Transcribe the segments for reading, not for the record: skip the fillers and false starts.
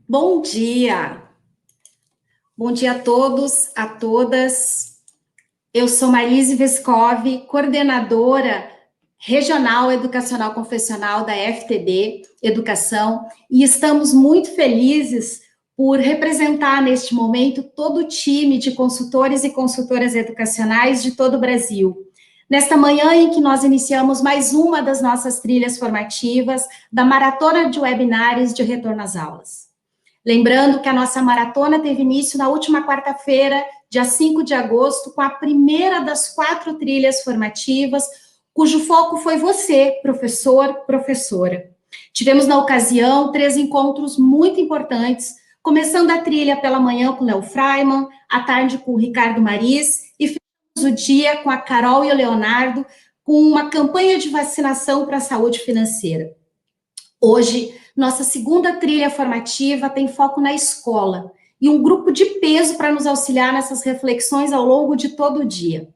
Bom dia! Bom dia a todos, a todas. Eu sou Marlise Vescovi, coordenadora regional educacional confessional da FTD Educação, e estamos muito felizes por representar neste momento todo o time de consultores e consultoras educacionais de todo o Brasil. Nesta manhã em que nós iniciamos mais uma das nossas trilhas formativas da Maratona de Webinários de Retorno às Aulas. Lembrando que a nossa maratona teve início na última quarta-feira, dia 5 de agosto, com a primeira das 4 trilhas formativas, cujo foco foi você, professor, professora. Tivemos, na ocasião, 3 encontros muito importantes, começando a trilha pela manhã com Léo Freiman, à tarde com o Ricardo Maris, e fechamos o dia com a Carol e o Leonardo, com uma campanha de vacinação para a saúde financeira. Hoje, nossa segunda trilha formativa tem foco na escola e um grupo de peso para nos auxiliar nessas reflexões ao longo de todo o dia.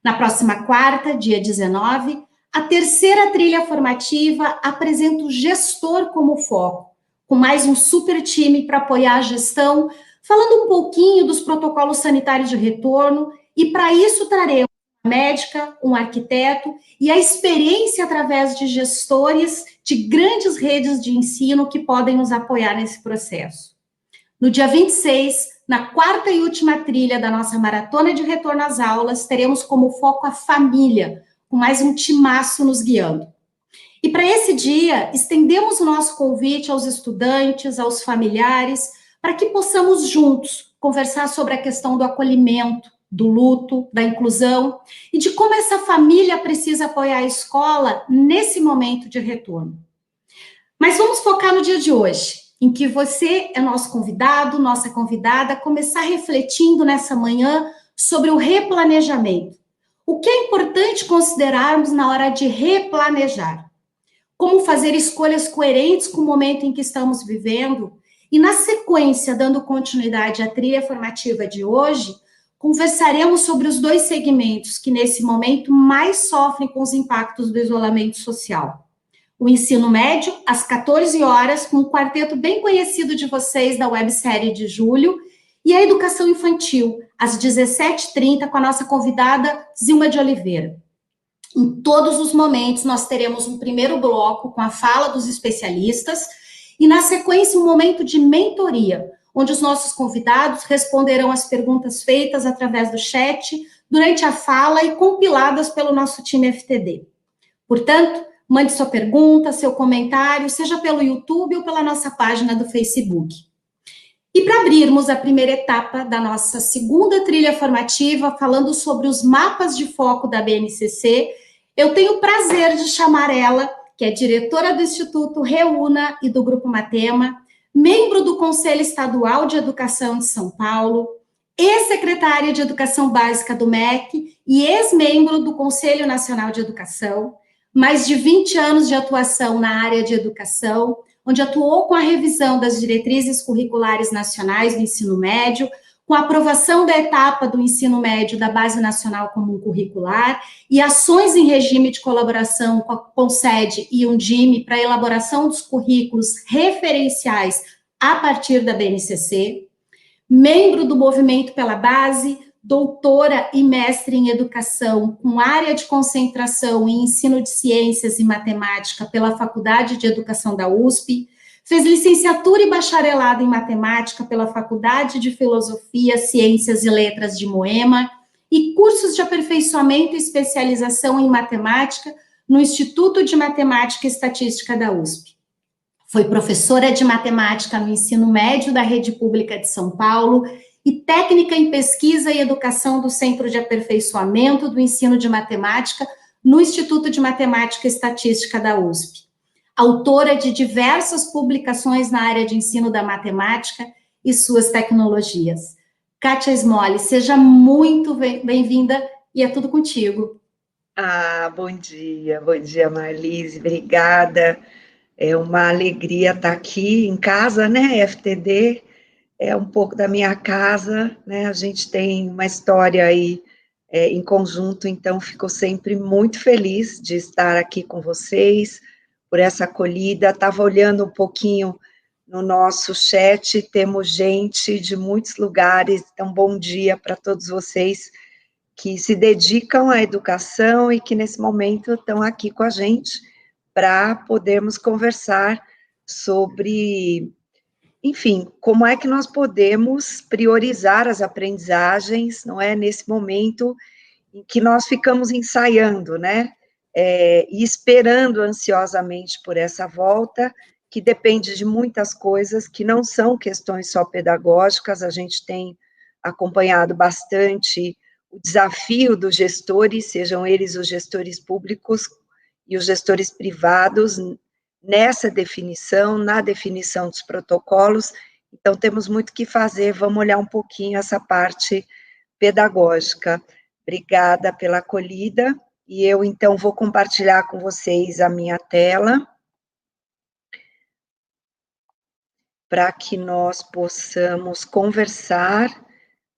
Na próxima quarta, dia 19, a terceira trilha formativa apresenta o gestor como foco, com mais um super time para apoiar a gestão, falando um pouquinho dos protocolos sanitários de retorno, e para isso traremos uma médica, um arquiteto e a experiência através de gestores de grandes redes de ensino que podem nos apoiar nesse processo. No dia 26, na quarta e última trilha da nossa maratona de retorno às aulas, teremos como foco a família, com mais um timaço nos guiando. E para esse dia, estendemos o nosso convite aos estudantes, aos familiares, para que possamos juntos conversar sobre a questão do acolhimento, do luto, da inclusão, e de como essa família precisa apoiar a escola nesse momento de retorno. Mas vamos focar no dia de hoje, em que você é nosso convidado, nossa convidada, a começar refletindo nessa manhã sobre o replanejamento. O que é importante considerarmos na hora de replanejar? Como fazer escolhas coerentes com o momento em que estamos vivendo? E na sequência, dando continuidade à trilha formativa de hoje, conversaremos sobre os 2 segmentos que, nesse momento, mais sofrem com os impactos do isolamento social. O ensino médio, às 14 horas, com um quarteto bem conhecido de vocês da websérie de julho, e a educação infantil, às 17h30, com a nossa convidada Zilma de Oliveira. Em todos os momentos, nós teremos um primeiro bloco com a fala dos especialistas, e na sequência, um momento de mentoria, onde os nossos convidados responderão as perguntas feitas através do chat, durante a fala e compiladas pelo nosso time FTD. Portanto, mande sua pergunta, seu comentário, seja pelo YouTube ou pela nossa página do Facebook. E para abrirmos a primeira etapa da nossa segunda trilha formativa, falando sobre os mapas de foco da BNCC, eu tenho o prazer de chamar ela, que é diretora do Instituto Reúna e do Grupo Matema, membro do Conselho Estadual de Educação de São Paulo, ex-secretária de Educação Básica do MEC e ex-membro do Conselho Nacional de Educação, mais de 20 anos de atuação na área de educação, onde atuou com a revisão das diretrizes curriculares nacionais do ensino médio, com a aprovação da etapa do ensino médio da Base Nacional Comum Curricular e ações em regime de colaboração com a CONSED e Undime para a elaboração dos currículos referenciais a partir da BNCC, membro do Movimento pela Base, doutora e mestre em educação, com área de concentração em ensino de ciências e matemática pela Faculdade de Educação da USP, fez licenciatura e bacharelado em matemática pela Faculdade de Filosofia, Ciências e Letras de Moema e cursos de aperfeiçoamento e especialização em matemática no Instituto de Matemática e Estatística da USP. Foi professora de matemática no ensino médio da Rede Pública de São Paulo e técnica em pesquisa e educação do Centro de Aperfeiçoamento do Ensino de Matemática no Instituto de Matemática e Estatística da USP. Autora de diversas publicações na área de ensino da matemática e suas tecnologias. Kátia Smolli, seja muito bem-vinda e é tudo contigo. Bom dia, Marlise, obrigada. É uma alegria estar aqui em casa, né, FTD, é um pouco da minha casa, né, a gente tem uma história aí em conjunto, então fico sempre muito feliz de estar aqui com vocês, por essa acolhida. Estava olhando um pouquinho no nosso chat, temos gente de muitos lugares, então bom dia para todos vocês que se dedicam à educação e que nesse momento estão aqui com a gente para podermos conversar sobre, enfim, como é que nós podemos priorizar as aprendizagens, não é, nesse momento em que nós ficamos ensaiando, né, e esperando ansiosamente por essa volta, que depende de muitas coisas, que não são questões só pedagógicas, a gente tem acompanhado bastante o desafio dos gestores, sejam eles os gestores públicos e os gestores privados, nessa definição, na definição dos protocolos, então temos muito que fazer, vamos olhar um pouquinho essa parte pedagógica. Obrigada pela acolhida, e eu, então, vou compartilhar com vocês a minha tela, para que nós possamos conversar.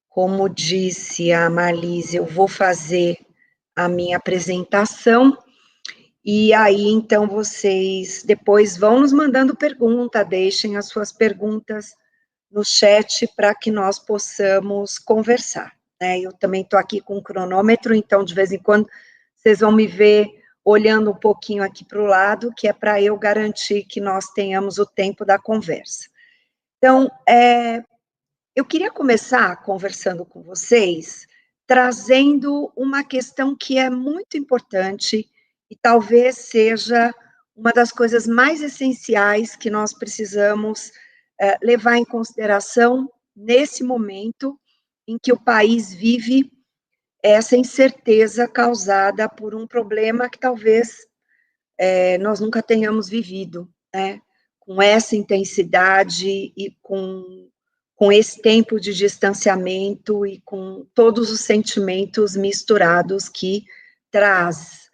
Como disse a Marlise, eu vou fazer a minha apresentação, e aí, então, vocês depois vão nos mandando pergunta, deixem as suas perguntas no chat para que nós possamos conversar, né? Eu também estou aqui com o cronômetro, então, de vez em quando, vocês vão me ver olhando um pouquinho aqui para o lado, que é para eu garantir que nós tenhamos o tempo da conversa. Então, eu queria começar conversando com vocês, trazendo uma questão que é muito importante e talvez seja uma das coisas mais essenciais que nós precisamos levar em consideração nesse momento em que o país vive essa incerteza causada por um problema que talvez nós nunca tenhamos vivido, né? Com essa intensidade e com esse tempo de distanciamento e com todos os sentimentos misturados que traz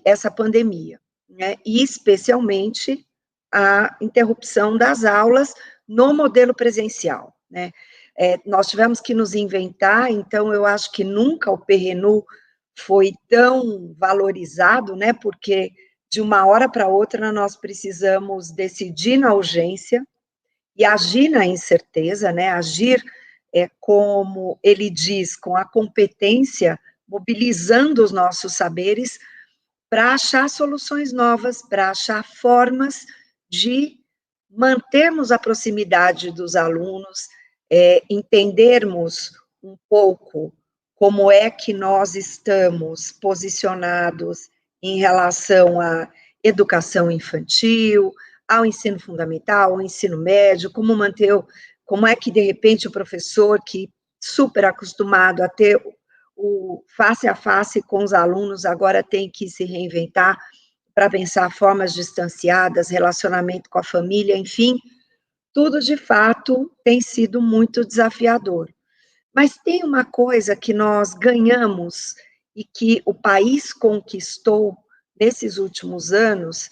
essa pandemia, né? E especialmente a interrupção das aulas no modelo presencial, né? Nós tivemos que nos inventar, então eu acho que nunca o PRNU foi tão valorizado, né? Porque de uma hora para outra nós precisamos decidir na urgência e agir na incerteza, né? Agir como ele diz, com a competência, mobilizando os nossos saberes para achar soluções novas, para achar formas de mantermos a proximidade dos alunos, entendermos um pouco como é que nós estamos posicionados em relação à educação infantil, ao ensino fundamental, ao ensino médio, como é que, de repente, o professor que super acostumado a ter o face a face com os alunos, agora tem que se reinventar para pensar formas distanciadas, relacionamento com a família, enfim, tudo de fato tem sido muito desafiador. Mas tem uma coisa que nós ganhamos e que o país conquistou nesses últimos anos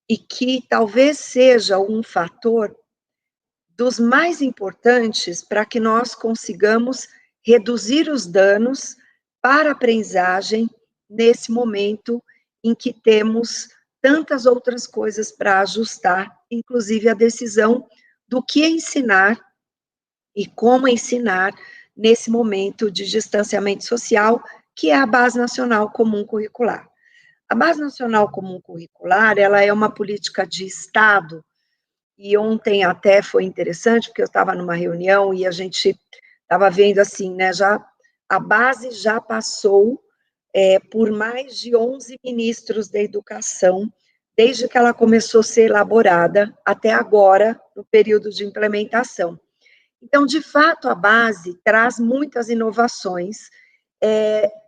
e que talvez seja um fator dos mais importantes para que nós consigamos reduzir os danos para a aprendizagem nesse momento em que temos tantas outras coisas para ajustar, inclusive a decisão do que ensinar e como ensinar nesse momento de distanciamento social, que é a Base Nacional Comum Curricular. A Base Nacional Comum Curricular, ela é uma política de Estado, e ontem até foi interessante, porque eu estava numa reunião e a gente estava vendo assim, né, a base já passou por mais de 11 ministros da educação, desde que ela começou a ser elaborada até agora, no período de implementação. Então, de fato, a base traz muitas inovações,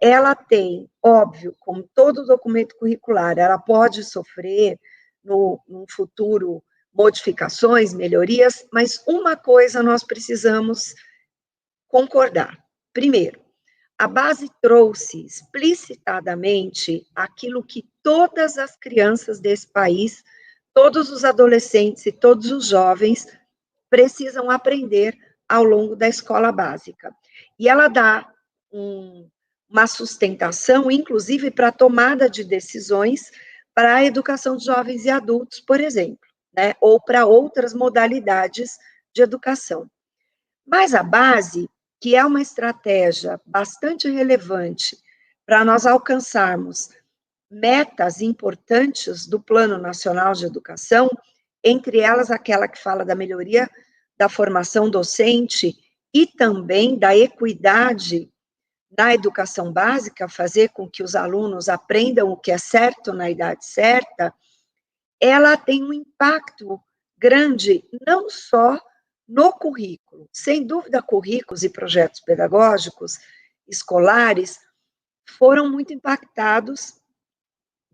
ela tem, óbvio, como todo documento curricular, ela pode sofrer, no futuro, modificações, melhorias, mas uma coisa nós precisamos concordar. Primeiro, a base trouxe explicitadamente aquilo que todas as crianças desse país, todos os adolescentes e todos os jovens precisam aprender ao longo da escola básica. E ela dá uma sustentação, inclusive, para a tomada de decisões para a educação de jovens e adultos, por exemplo, né, ou para outras modalidades de educação. Mas a base, que é uma estratégia bastante relevante para nós alcançarmos metas importantes do Plano Nacional de Educação, entre elas aquela que fala da melhoria da formação docente e também da equidade na educação básica, fazer com que os alunos aprendam o que é certo na idade certa, ela tem um impacto grande, não só no currículo. Sem dúvida, currículos e projetos pedagógicos escolares foram muito impactados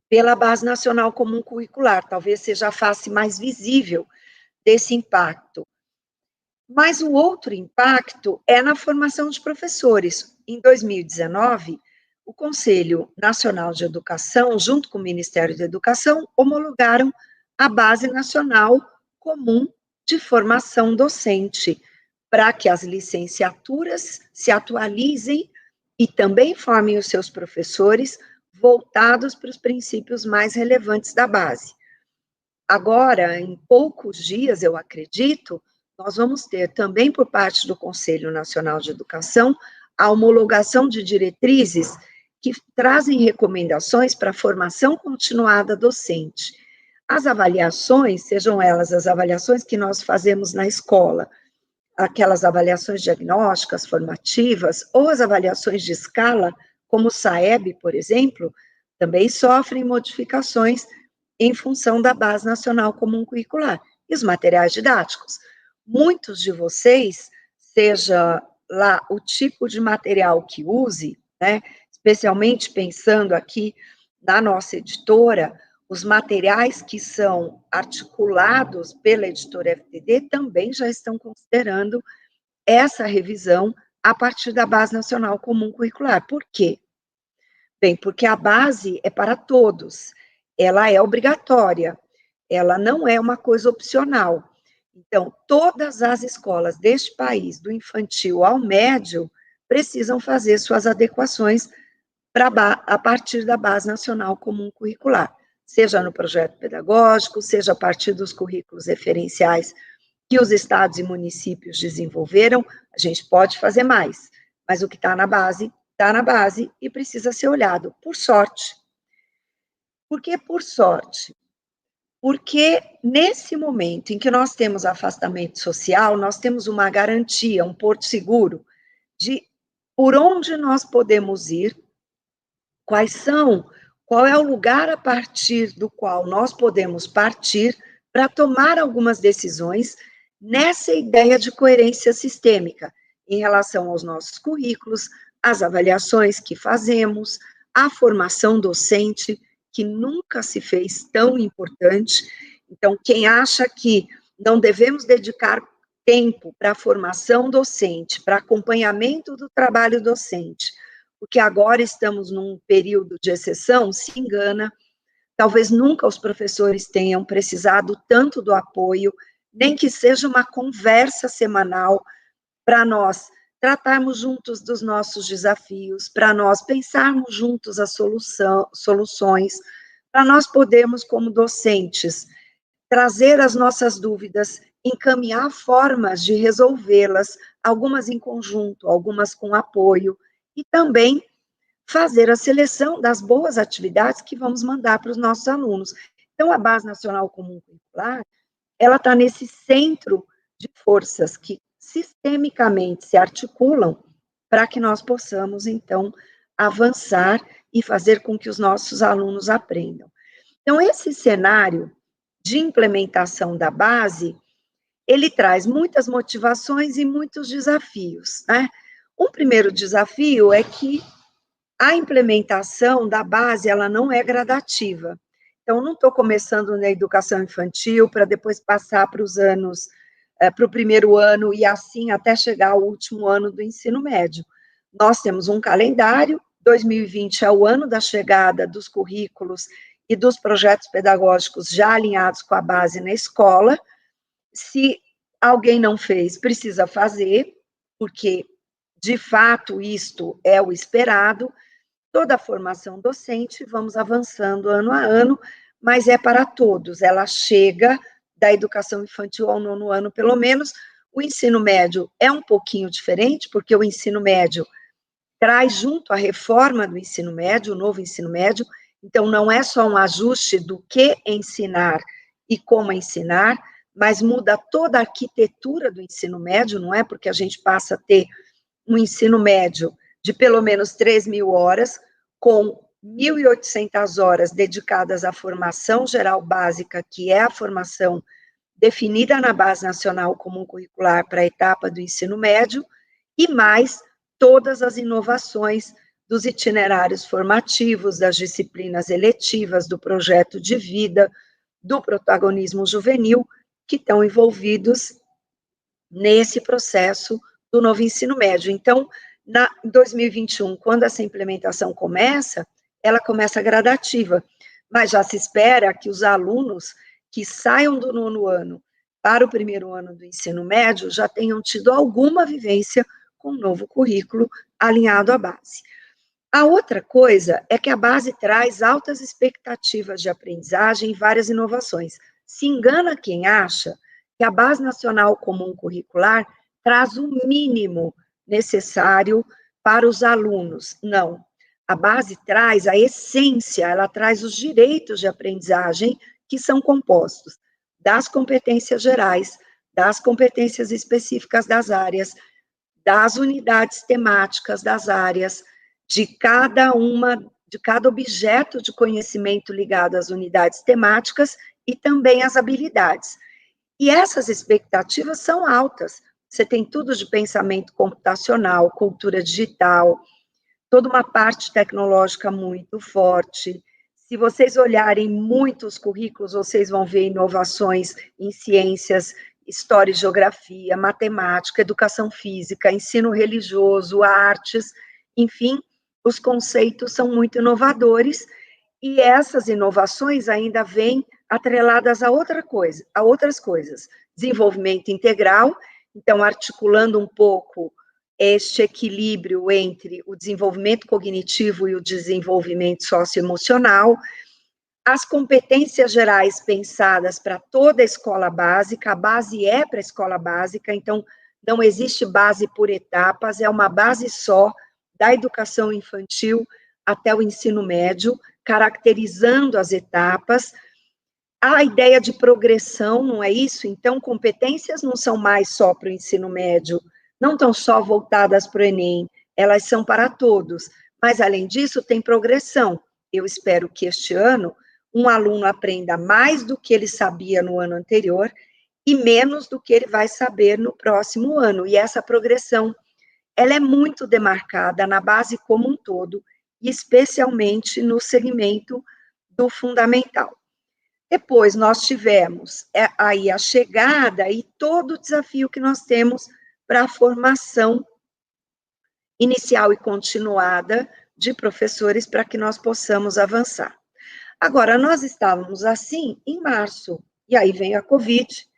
pela Base Nacional Comum Curricular, talvez seja a face mais visível desse impacto. Mas o outro impacto é na formação de professores. Em 2019, o Conselho Nacional de Educação, junto com o Ministério da Educação, homologaram a Base Nacional Comum de Formação Docente, para que as licenciaturas se atualizem e também formem os seus professores voltados para os princípios mais relevantes da base. Agora, em poucos dias, eu acredito, nós vamos ter também por parte do Conselho Nacional de Educação a homologação de diretrizes que trazem recomendações para a formação continuada docente. As avaliações, sejam elas as avaliações que nós fazemos na escola, aquelas avaliações diagnósticas, formativas, ou as avaliações de escala, como o SAEB, por exemplo, também sofrem modificações em função da Base Nacional Comum Curricular. E os materiais didáticos. Muitos de vocês, seja lá o tipo de material que use, né, especialmente pensando aqui na nossa editora, os materiais que são articulados pela editora FTD também já estão considerando essa revisão a partir da Base Nacional Comum Curricular. Por quê? Bem, porque a base é para todos, ela é obrigatória, ela não é uma coisa opcional. Então, todas as escolas deste país, do infantil ao médio, precisam fazer suas adequações a partir da Base Nacional Comum Curricular, seja no projeto pedagógico, seja a partir dos currículos referenciais que os estados e municípios desenvolveram. A gente pode fazer mais, mas o que está na base e precisa ser olhado, por sorte. Por que por sorte? Porque nesse momento em que nós temos afastamento social, nós temos uma garantia, um porto seguro de por onde nós podemos ir, qual é o lugar a partir do qual nós podemos partir para tomar algumas decisões nessa ideia de coerência sistêmica em relação aos nossos currículos, às avaliações que fazemos, à formação docente, que nunca se fez tão importante. Então, quem acha que não devemos dedicar tempo para a formação docente, para acompanhamento do trabalho docente, porque agora estamos num período de exceção, se engana. Talvez nunca os professores tenham precisado tanto do apoio, nem que seja uma conversa semanal para nós tratarmos juntos dos nossos desafios, para nós pensarmos juntos as soluções, para nós podermos, como docentes, trazer as nossas dúvidas, encaminhar formas de resolvê-las, algumas em conjunto, algumas com apoio, e também fazer a seleção das boas atividades que vamos mandar para os nossos alunos. Então, a Base Nacional Comum Curricular, ela está nesse centro de forças que sistemicamente se articulam para que nós possamos, então, avançar e fazer com que os nossos alunos aprendam. Então, esse cenário de implementação da base, ele traz muitas motivações e muitos desafios, né? Um primeiro desafio é que a implementação da base, ela não é gradativa. Então, não estou começando na educação infantil para depois passar para os anos, para o primeiro ano e assim até chegar ao último ano do ensino médio. Nós temos um calendário, 2020 é o ano da chegada dos currículos e dos projetos pedagógicos já alinhados com a base na escola. Se alguém não fez, precisa fazer, porque, de fato, isto é o esperado. Toda a formação docente, vamos avançando ano a ano, mas é para todos, ela chega da educação infantil ao 9º ano, pelo menos. O ensino médio é um pouquinho diferente, porque o ensino médio traz junto a reforma do ensino médio, o novo ensino médio, então não é só um ajuste do que ensinar e como ensinar, mas muda toda a arquitetura do ensino médio, não é? Porque a gente passa a ter um ensino médio de pelo menos 3.000 horas, com 1.800 horas dedicadas à formação geral básica, que é a formação definida na Base Nacional Comum Curricular para a etapa do ensino médio, e mais todas as inovações dos itinerários formativos, das disciplinas eletivas, do projeto de vida, do protagonismo juvenil, que estão envolvidos nesse processo do novo ensino médio. Então, em 2021, quando essa implementação começa, ela começa gradativa, mas já se espera que os alunos que saiam do 9º ano para o 1º ano do ensino médio já tenham tido alguma vivência com o novo currículo alinhado à base. A outra coisa é que a base traz altas expectativas de aprendizagem e várias inovações. Se engana quem acha que a Base Nacional Comum Curricular traz o mínimo necessário para os alunos. Não. A base traz a essência, ela traz os direitos de aprendizagem que são compostos das competências gerais, das competências específicas das áreas, das unidades temáticas das áreas, de cada objeto de conhecimento ligado às unidades temáticas e também às habilidades. E essas expectativas são altas. Você tem tudo de pensamento computacional, cultura digital, toda uma parte tecnológica muito forte. Se vocês olharem muitos currículos, vocês vão ver inovações em ciências, história e geografia, matemática, educação física, ensino religioso, artes, enfim, os conceitos são muito inovadores, e essas inovações ainda vêm atreladas a outras coisas. Desenvolvimento integral, então, articulando um pouco este equilíbrio entre o desenvolvimento cognitivo e o desenvolvimento socioemocional, as competências gerais pensadas para toda a escola básica, a base é para a escola básica, então não existe base por etapas, é uma base só da educação infantil até o ensino médio, caracterizando as etapas. A ideia de progressão, não é isso? Então, competências não são mais só para o ensino médio, não estão só voltadas para o Enem, elas são para todos, mas, além disso, tem progressão. Eu espero que este ano um aluno aprenda mais do que ele sabia no ano anterior e menos do que ele vai saber no próximo ano, e essa progressão, ela é muito demarcada na base como um todo, e especialmente no segmento do fundamental. Depois, nós tivemos aí a chegada e todo o desafio que nós temos para a formação inicial e continuada de professores para que nós possamos avançar. Agora, nós estávamos assim em março, e aí vem a Covid,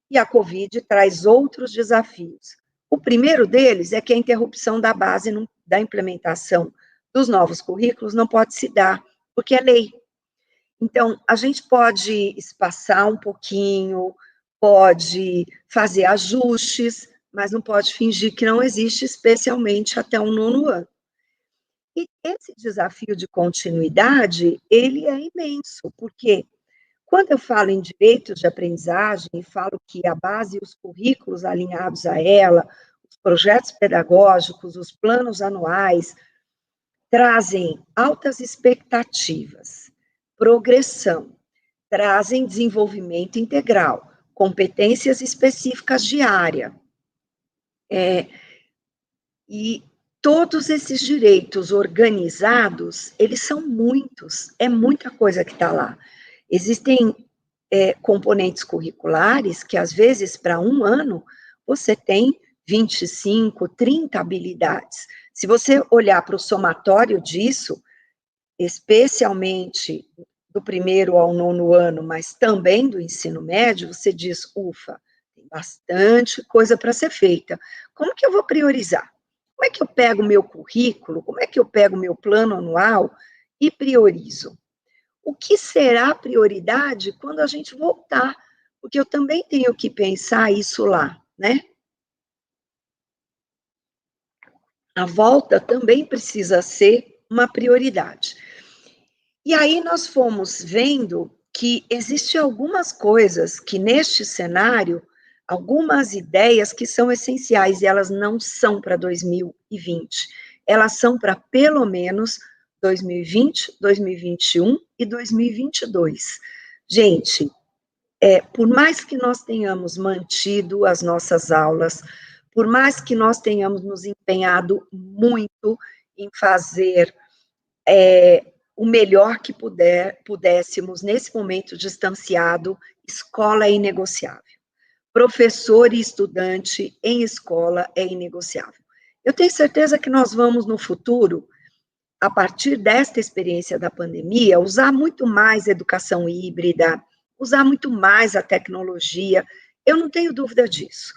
e a Covid traz outros desafios. O primeiro deles é que a interrupção da base, da implementação dos novos currículos não pode se dar, porque é lei. Então, a gente pode espaçar um pouquinho, pode fazer ajustes, mas não pode fingir que não existe, especialmente até o 9º ano. E esse desafio de continuidade, ele é imenso, porque quando eu falo em direitos de aprendizagem, e falo que a base e os currículos alinhados a ela, os projetos pedagógicos, os planos anuais, trazem altas expectativas, progressão, trazem desenvolvimento integral, competências específicas de área. E todos esses direitos organizados, eles são muitos, é muita coisa que está lá. Existem componentes curriculares que, às vezes, para um ano, você tem 25, 30 habilidades. Se você olhar para o somatório disso, especialmente do 1º ao 9º ano, mas também do ensino médio, você diz, ufa, tem bastante coisa para ser feita. Como que eu vou priorizar? Como é que eu pego o meu currículo? Como é que eu pego o meu plano anual e priorizo? O que será prioridade quando a gente voltar porque eu também tenho que pensar isso lá, né? A volta também precisa ser uma prioridade. E aí nós fomos vendo que existem algumas coisas que neste cenário, algumas ideias que são essenciais e elas não são para 2020. Elas são para pelo menos 2020, 2021 e 2022. Gente, por mais que nós tenhamos mantido as nossas aulas, por mais que nós tenhamos nos empenhado muito em fazer o melhor que pudéssemos nesse momento distanciado, escola é inegociável. Professor e estudante em escola é inegociável. Eu tenho certeza que nós vamos, no futuro, a partir desta experiência da pandemia, usar muito mais educação híbrida, usar muito mais a tecnologia. Eu não tenho dúvida disso.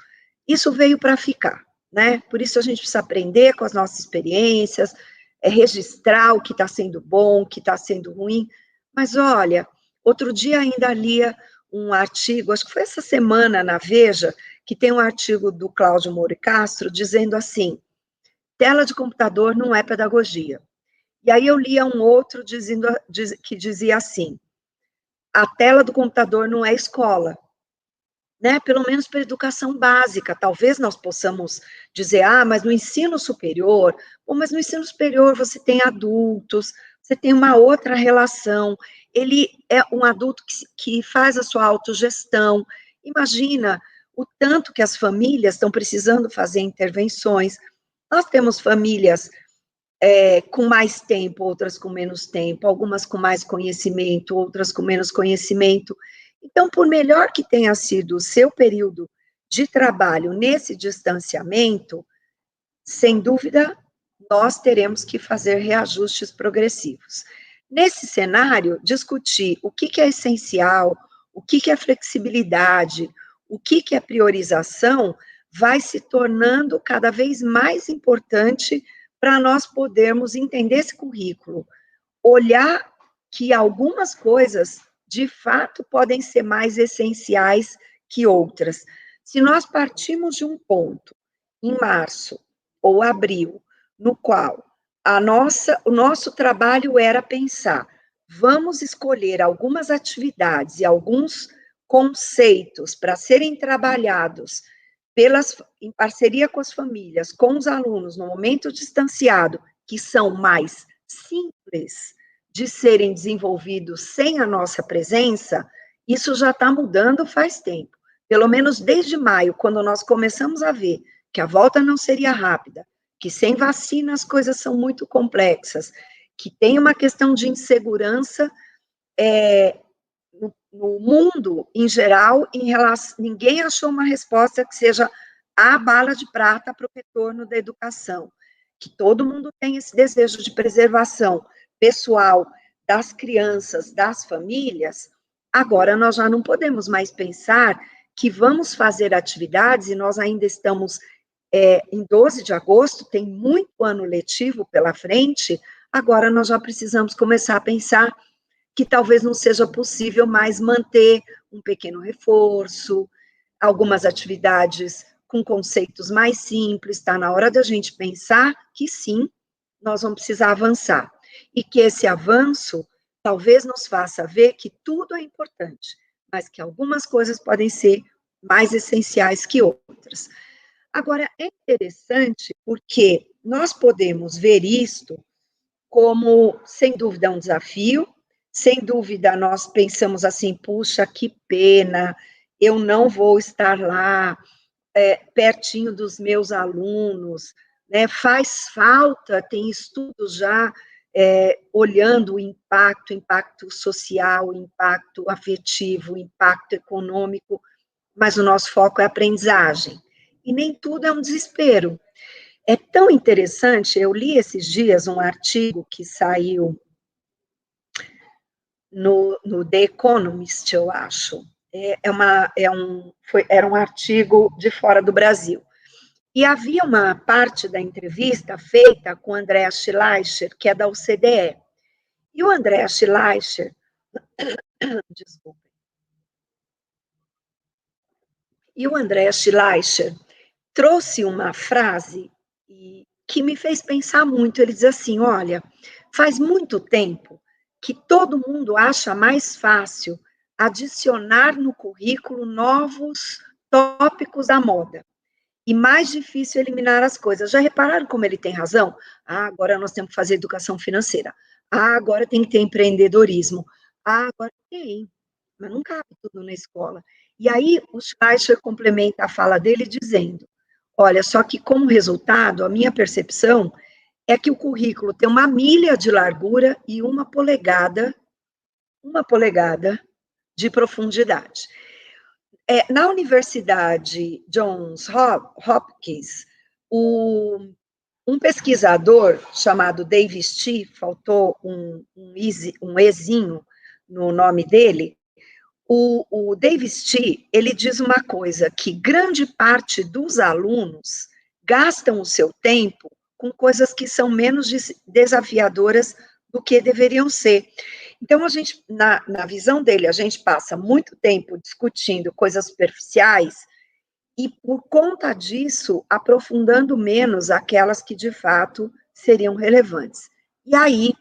Isso veio para ficar, né? Por isso a gente precisa aprender com as nossas experiências, registrar o que está sendo bom, o que está sendo ruim. Mas olha, outro dia ainda lia um artigo, acho que foi essa semana na Veja, que tem um artigo do Cláudio Moura Castro dizendo assim: tela de computador não é pedagogia. E aí eu lia um outro que dizia assim: a tela do computador não é escola, né? Pelo menos para educação básica. Talvez nós possamos dizer, mas no ensino superior, mas no ensino superior você tem adultos, você tem uma outra relação, ele é um adulto que faz a sua autogestão. Imagina o tanto que as famílias estão precisando fazer intervenções. Nós temos famílias com mais tempo, outras com menos tempo, algumas com mais conhecimento, outras com menos conhecimento. Então, por melhor que tenha sido o seu período de trabalho nesse distanciamento, sem dúvida, nós teremos que fazer reajustes progressivos. Nesse cenário, discutir o que é essencial, o que é flexibilidade, o que é priorização, vai se tornando cada vez mais importante para nós podermos entender esse currículo, olhar que algumas coisas, de fato, podem ser mais essenciais que outras. Se nós partimos de um ponto, em março ou abril, no qual o nosso trabalho era pensar, vamos escolher algumas atividades e alguns conceitos para serem trabalhados em parceria com as famílias, com os alunos, no momento distanciado, que são mais simples de serem desenvolvidos sem a nossa presença, isso já está mudando faz tempo. Pelo menos desde maio, quando nós começamos a ver que a volta não seria rápida, que sem vacina as coisas são muito complexas, que tem uma questão de insegurança no mundo em geral, ninguém achou uma resposta que seja a bala de prata para o retorno da educação, que todo mundo tem esse desejo de preservação pessoal das crianças, das famílias. Agora nós já não podemos mais pensar que vamos fazer atividades, e nós ainda estamos em 12 de agosto, tem muito ano letivo pela frente, agora nós já precisamos começar a pensar que talvez não seja possível mais manter um pequeno reforço, algumas atividades com conceitos mais simples, está na hora da gente pensar que sim, nós vamos precisar avançar, e que esse avanço talvez nos faça ver que tudo é importante, mas que algumas coisas podem ser mais essenciais que outras. Agora, é interessante porque nós podemos ver isto como, sem dúvida, um desafio. Sem dúvida, nós pensamos assim, puxa, que pena, eu não vou estar lá pertinho dos meus alunos, né? Faz falta, tem estudos já olhando o impacto social, o impacto afetivo, o impacto econômico, mas o nosso foco é a aprendizagem. E nem tudo é um desespero. É tão interessante, eu li esses dias um artigo que saiu no The Economist, eu acho. Era um artigo de fora do Brasil. E havia uma parte da entrevista feita com o André Schleicher, que é da OCDE. E o André Schleicher, desculpa, E o André Schleicher trouxe uma frase que me fez pensar muito. Ele diz assim, olha, faz muito tempo que todo mundo acha mais fácil adicionar no currículo novos tópicos da moda e mais difícil eliminar as coisas. Já repararam como ele tem razão? Ah, agora nós temos que fazer educação financeira. Ah, agora tem que ter empreendedorismo. Ah, agora tem, mas não cabe tudo na escola. E aí o Schleicher complementa a fala dele dizendo, olha, só que como resultado, a minha percepção é que o currículo tem 1 milha de largura e 1 polegada de profundidade. Na Universidade Johns Hopkins, um pesquisador chamado Davis T, faltou um ezinho no nome dele, o Davis T, ele diz uma coisa, que grande parte dos alunos gastam o seu tempo com coisas que são menos desafiadoras do que deveriam ser. Então, a gente, na visão dele, a gente passa muito tempo discutindo coisas superficiais e, por conta disso, aprofundando menos aquelas que, de fato, seriam relevantes. E aí,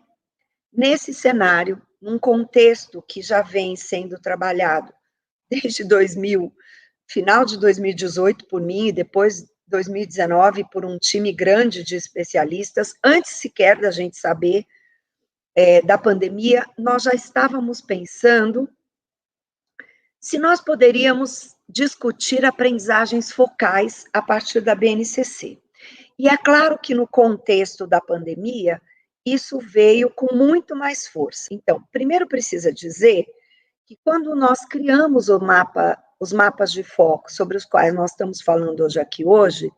nesse cenário, num contexto que já vem sendo trabalhado desde final de 2018 por mim e depois 2019 por um time grande de especialistas, antes sequer da gente saber da pandemia, nós já estávamos pensando se nós poderíamos discutir aprendizagens focais a partir da BNCC. E é claro que no contexto da pandemia, isso veio com muito mais força. Então, primeiro precisa dizer que quando nós criamos os mapas de foco sobre os quais nós estamos falando hoje,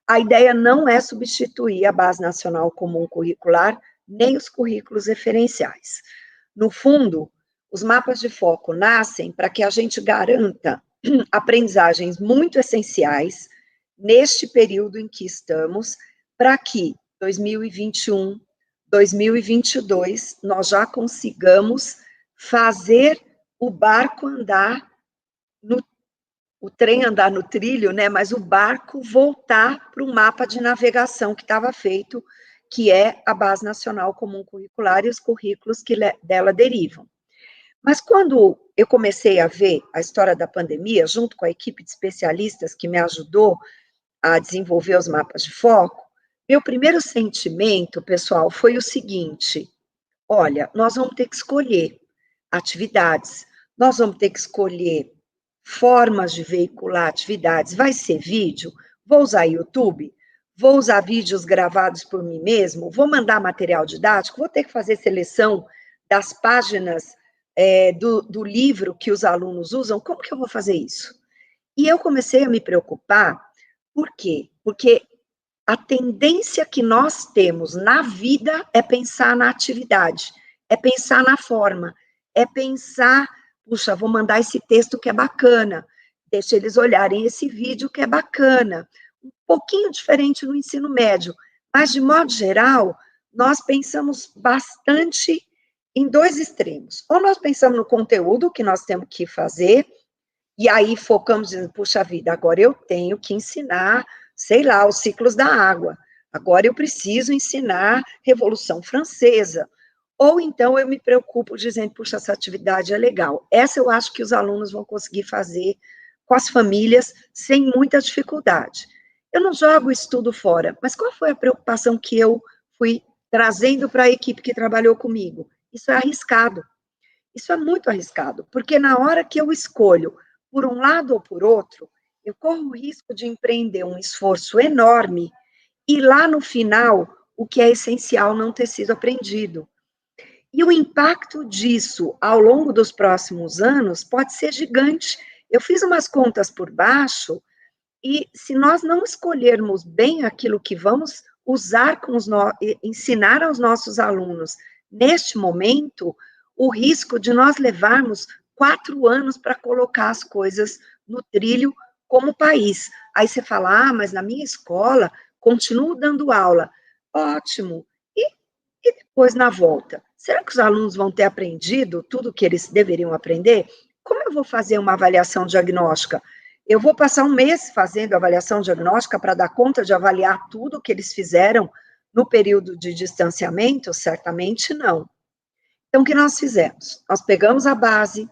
a ideia não é substituir a Base Nacional Comum Curricular, nem os currículos referenciais. No fundo, os mapas de foco nascem para que a gente garanta aprendizagens muito essenciais neste período em que estamos, para que 2021, 2022, nós já consigamos fazer o barco andar, o trem andar no trilho, né, mas o barco voltar para o mapa de navegação que estava feito, que é a Base Nacional Comum Curricular e os currículos que dela derivam. Mas quando eu comecei a ver a história da pandemia, junto com a equipe de especialistas que me ajudou a desenvolver os mapas de foco, meu primeiro sentimento, pessoal, foi o seguinte, olha, nós vamos ter que escolher atividades, nós vamos ter que escolher formas de veicular atividades, vai ser vídeo, vou usar YouTube, vou usar vídeos gravados por mim mesmo, vou mandar material didático, vou ter que fazer seleção das páginas do livro que os alunos usam, como que eu vou fazer isso? E eu comecei a me preocupar, por quê? Porque a tendência que nós temos na vida é pensar na atividade, é pensar na forma, é pensar, puxa, vou mandar esse texto que é bacana, deixa eles olharem esse vídeo que é bacana, um pouquinho diferente no ensino médio, mas, de modo geral, nós pensamos bastante em dois extremos. Ou nós pensamos no conteúdo que nós temos que fazer, e aí focamos dizendo, puxa vida, agora eu tenho que ensinar, sei lá, os ciclos da água, agora eu preciso ensinar Revolução Francesa, ou então eu me preocupo dizendo, puxa, essa atividade é legal. Essa eu acho que os alunos vão conseguir fazer com as famílias sem muita dificuldade. Eu não jogo isso tudo fora, mas qual foi a preocupação que eu fui trazendo para a equipe que trabalhou comigo? Isso é arriscado, isso é muito arriscado, porque na hora que eu escolho por um lado ou por outro, eu corro o risco de empreender um esforço enorme e lá no final, o que é essencial não ter sido aprendido. E o impacto disso ao longo dos próximos anos pode ser gigante. Eu fiz umas contas por baixo e se nós não escolhermos bem aquilo que vamos usar ensinar aos nossos alunos neste momento, o risco de nós levarmos 4 anos para colocar as coisas no trilho como país. Aí você fala, mas na minha escola continuo dando aula. Ótimo. E depois, na volta, será que os alunos vão ter aprendido tudo o que eles deveriam aprender? Como eu vou fazer uma avaliação diagnóstica? Eu vou passar um mês fazendo avaliação diagnóstica para dar conta de avaliar tudo que eles fizeram no período de distanciamento? Certamente não. Então, o que nós fizemos? Nós pegamos a base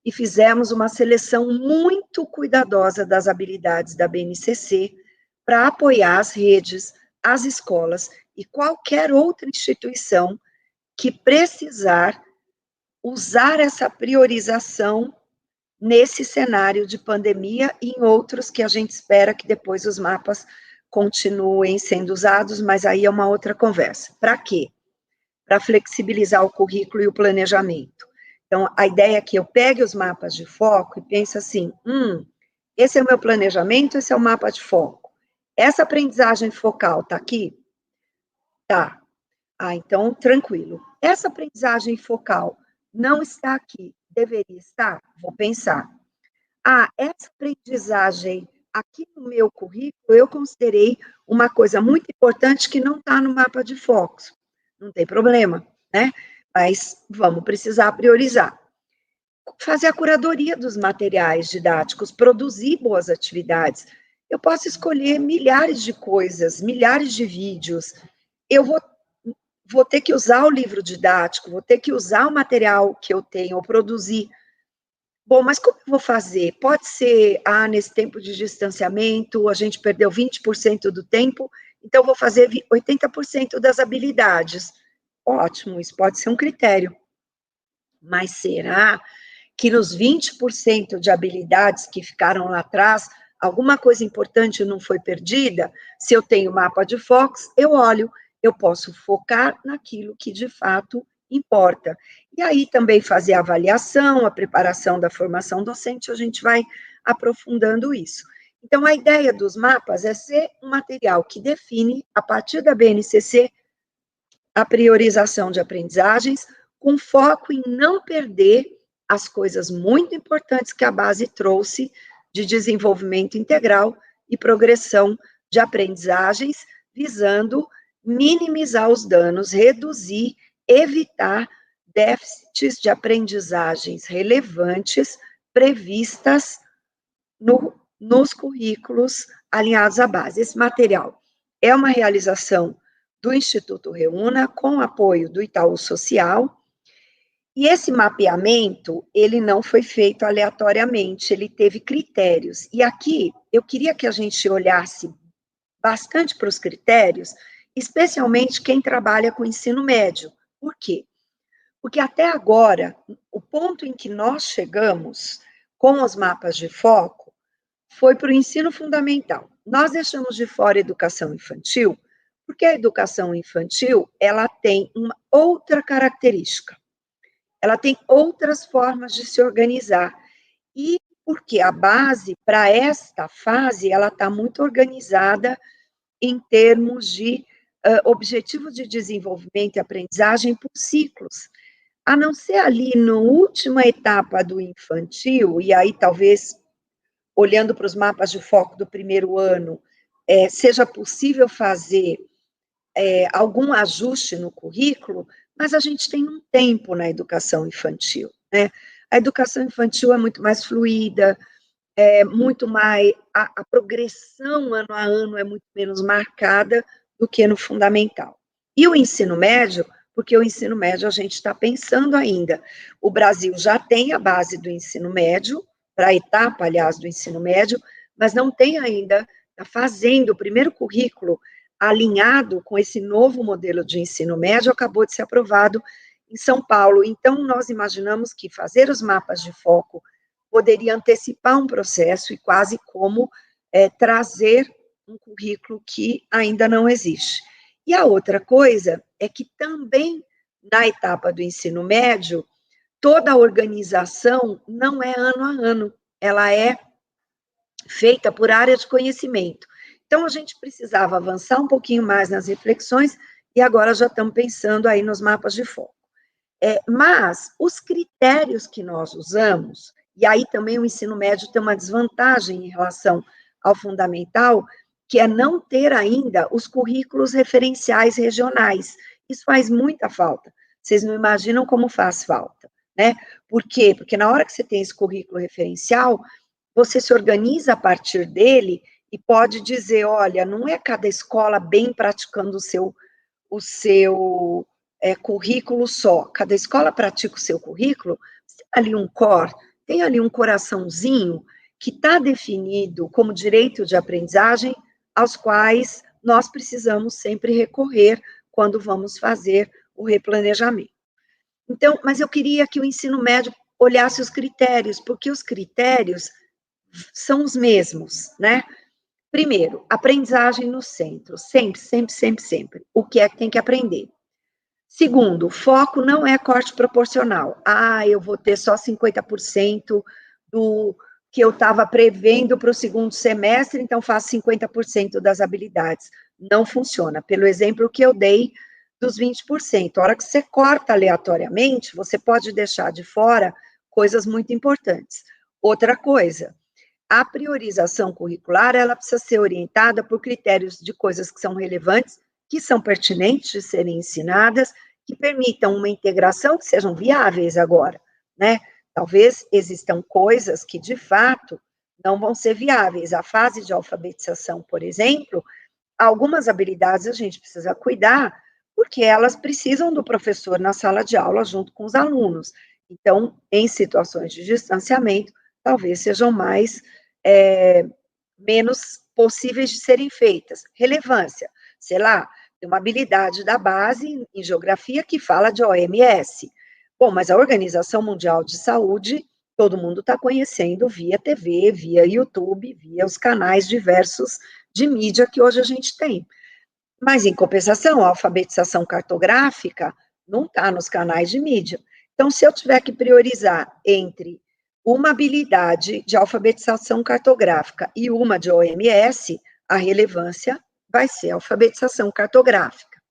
e fizemos uma seleção muito cuidadosa das habilidades da BNCC para apoiar as redes, as escolas e qualquer outra instituição que precisar usar essa priorização nesse cenário de pandemia e em outros que a gente espera que depois os mapas continuem sendo usados, mas aí é uma outra conversa. Para quê? Para flexibilizar o currículo e o planejamento. Então, a ideia é que eu pegue os mapas de foco e pense assim, esse é o meu planejamento, esse é o mapa de foco. Essa aprendizagem focal está aqui? Tá. Então, tranquilo. Essa aprendizagem focal não está aqui, deveria estar? Vou pensar. Essa aprendizagem aqui no meu currículo, eu considerei uma coisa muito importante que não está no mapa de focos. Não tem problema, né? Mas vamos precisar priorizar. Fazer a curadoria dos materiais didáticos, produzir boas atividades. Eu posso escolher milhares de coisas, milhares de vídeos. Eu vou ter que usar o livro didático, vou ter que usar o material que eu tenho, ou produzir. Bom, mas como eu vou fazer? Pode ser, nesse tempo de distanciamento, a gente perdeu 20% do tempo, então vou fazer 80% das habilidades. Ótimo, isso pode ser um critério. Mas será que nos 20% de habilidades que ficaram lá atrás, alguma coisa importante não foi perdida? Se eu tenho mapa de focos, eu olho, eu posso focar naquilo que de fato importa. E aí também fazer a avaliação, a preparação da formação docente, a gente vai aprofundando isso. Então, a ideia dos mapas é ser um material que define, a partir da BNCC, a priorização de aprendizagens, com foco em não perder as coisas muito importantes que a base trouxe de desenvolvimento integral e progressão de aprendizagens, visando minimizar os danos, reduzir, evitar déficits de aprendizagens relevantes previstas nos currículos alinhados à base. Esse material é uma realização do Instituto Reúna, com apoio do Itaú Social, e esse mapeamento, ele não foi feito aleatoriamente, ele teve critérios. E aqui, eu queria que a gente olhasse bastante para os critérios, especialmente quem trabalha com ensino médio. Por quê? Porque até agora, o ponto em que nós chegamos com os mapas de foco foi para o ensino fundamental. Nós deixamos de fora a educação infantil, porque a educação infantil, ela tem uma outra característica. Ela tem outras formas de se organizar. E porque a base, para esta fase, ela está muito organizada em termos de objetivo de desenvolvimento e aprendizagem por ciclos. A não ser ali na última etapa do infantil, e aí talvez, olhando para os mapas de foco do primeiro ano, seja possível fazer algum ajuste no currículo, mas a gente tem um tempo na educação infantil, né? A educação infantil é muito mais fluida, muito mais, a progressão ano a ano é muito menos marcada do que no fundamental. E o ensino médio, porque o ensino médio a gente está pensando ainda, o Brasil já tem a base do ensino médio, para a etapa, aliás, do ensino médio, mas não tem ainda, está fazendo o primeiro currículo alinhado com esse novo modelo de ensino médio, acabou de ser aprovado em São Paulo. Então, nós imaginamos que fazer os mapas de foco poderia antecipar um processo e quase como trazer um currículo que ainda não existe. E a outra coisa é que também na etapa do ensino médio, toda a organização não é ano a ano, ela é feita por área de conhecimento. Então, a gente precisava avançar um pouquinho mais nas reflexões e agora já estamos pensando aí nos mapas de foco. Mas os critérios que nós usamos, e aí também o ensino médio tem uma desvantagem em relação ao fundamental, que é não ter ainda os currículos referenciais regionais. Isso faz muita falta. Vocês não imaginam como faz falta, né? Por quê? Porque na hora que você tem esse currículo referencial, você se organiza a partir dele e pode dizer, olha, não é cada escola bem praticando o seu currículo só. Cada escola pratica o seu currículo, tem ali um core, tem ali um coraçãozinho que está definido como direito de aprendizagem, aos quais nós precisamos sempre recorrer quando vamos fazer o replanejamento. Então, mas eu queria que o ensino médio olhasse os critérios, porque os critérios são os mesmos, né? Primeiro, aprendizagem no centro, sempre, sempre, sempre, sempre. O que é que tem que aprender? Segundo, foco não é corte proporcional. Ah, eu vou ter só 50% do que eu estava prevendo para o segundo semestre, então faço 50% das habilidades. Não funciona. Pelo exemplo que eu dei dos 20%. A hora que você corta aleatoriamente, você pode deixar de fora coisas muito importantes. Outra coisa, a priorização curricular, ela precisa ser orientada por critérios de coisas que são relevantes, que são pertinentes de serem ensinadas, que permitam uma integração, que sejam viáveis agora, né? Talvez existam coisas que, de fato, não vão ser viáveis. A fase de alfabetização, por exemplo, algumas habilidades a gente precisa cuidar, porque elas precisam do professor na sala de aula junto com os alunos. Então, em situações de distanciamento, talvez sejam menos possíveis de serem feitas. Relevância, sei lá, tem uma habilidade da base em geografia que fala de OMS. Bom, mas a Organização Mundial de Saúde, todo mundo está conhecendo via TV, via YouTube, via os canais diversos de mídia que hoje a gente tem. Mas, em compensação, a alfabetização cartográfica não está nos canais de mídia. Então, se eu tiver que priorizar entre uma habilidade de alfabetização cartográfica e uma de OMS, a relevância vai ser a alfabetização cartográfica.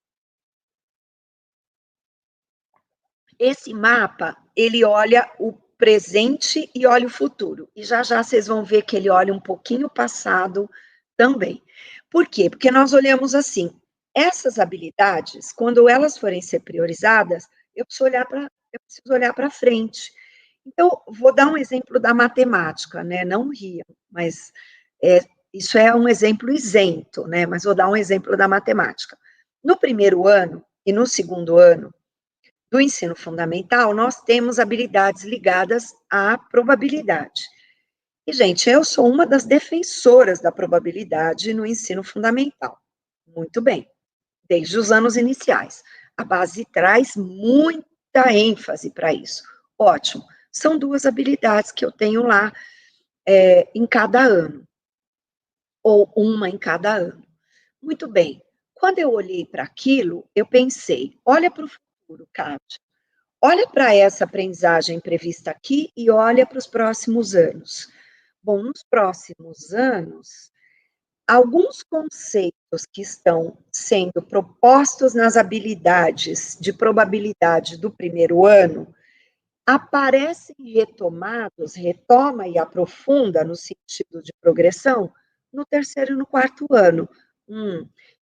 Esse mapa, ele olha o presente e olha o futuro. E já já vocês vão ver que ele olha um pouquinho o passado também. Por quê? Porque nós olhamos assim, essas habilidades, quando elas forem ser priorizadas, eu preciso olhar para frente. Então, vou dar um exemplo da matemática, né? Não riam, mas isso é um exemplo isento, né? Mas vou dar um exemplo da matemática. No primeiro ano e no segundo ano do ensino fundamental, nós temos habilidades ligadas à probabilidade. E, gente, eu sou uma das defensoras da probabilidade no ensino fundamental. Muito bem, desde os anos iniciais. A base traz muita ênfase para isso. Ótimo. São duas habilidades que eu tenho lá em cada ano, ou uma em cada ano. Muito bem. Quando eu olhei para aquilo, eu pensei, olha para o futuro, Kátia. Olha para essa aprendizagem prevista aqui e olha para os próximos anos. Bom, nos próximos anos, alguns conceitos que estão sendo propostos nas habilidades de probabilidade do primeiro ano aparecem retomados, retoma e aprofunda no sentido de progressão no terceiro e no quarto ano.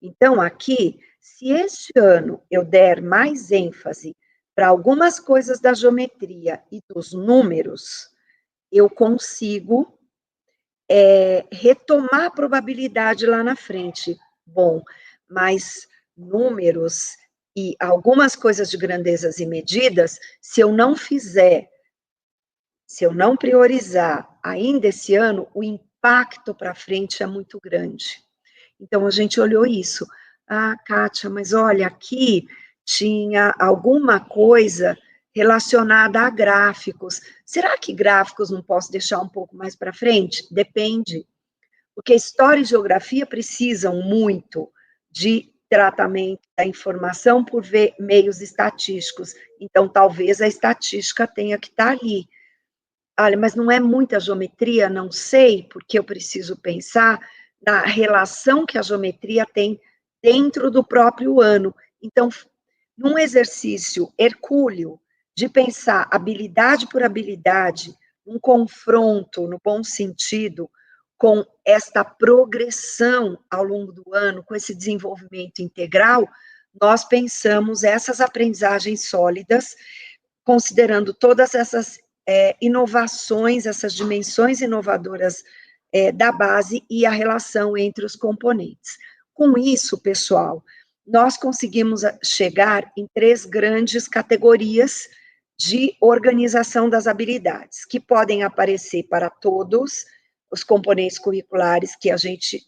Então, aqui, se este ano eu der mais ênfase para algumas coisas da geometria e dos números, eu consigo retomar a probabilidade lá na frente. Bom, mas números e algumas coisas de grandezas e medidas, se eu não fizer, se eu não priorizar ainda esse ano, o impacto para frente é muito grande. Então, a gente olhou isso. Ah, Kátia, mas olha, aqui tinha alguma coisa relacionada a gráficos. Será que gráficos não posso deixar um pouco mais para frente? Depende. Porque história e geografia precisam muito de tratamento da informação por meios estatísticos. Então, talvez a estatística tenha que estar ali. Olha, mas não é muita geometria? Não sei, porque eu preciso pensar na relação que a geometria tem dentro do próprio ano. Então, num exercício hercúleo de pensar habilidade por habilidade, um confronto, no bom sentido, com esta progressão ao longo do ano, com esse desenvolvimento integral, nós pensamos essas aprendizagens sólidas, considerando todas essas inovações, essas dimensões inovadoras da base e a relação entre os componentes. Com isso, pessoal, nós conseguimos chegar em 3 grandes categorias de organização das habilidades, que podem aparecer para todos os componentes curriculares que a gente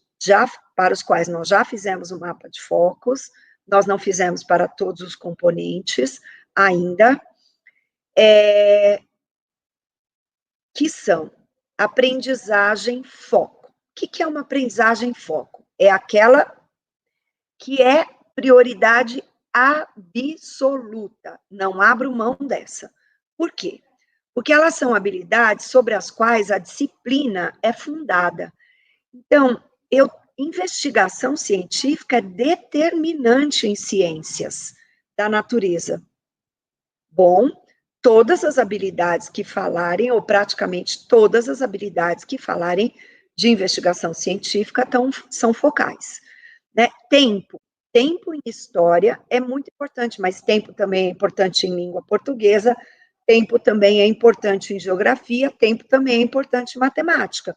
para os quais nós já fizemos o mapa de focos, nós não fizemos para todos os componentes ainda, que são aprendizagem foco. O que é uma aprendizagem foco? É aquela que é prioridade absoluta, não abro mão dessa. Por quê? Porque elas são habilidades sobre as quais a disciplina é fundada. Então, investigação científica é determinante em ciências da natureza. Bom, todas as habilidades que falarem, ou praticamente todas as habilidades que falarem de investigação científica são focais. Né? Tempo em história é muito importante, mas tempo também é importante em língua portuguesa, tempo também é importante em geografia, tempo também é importante em matemática.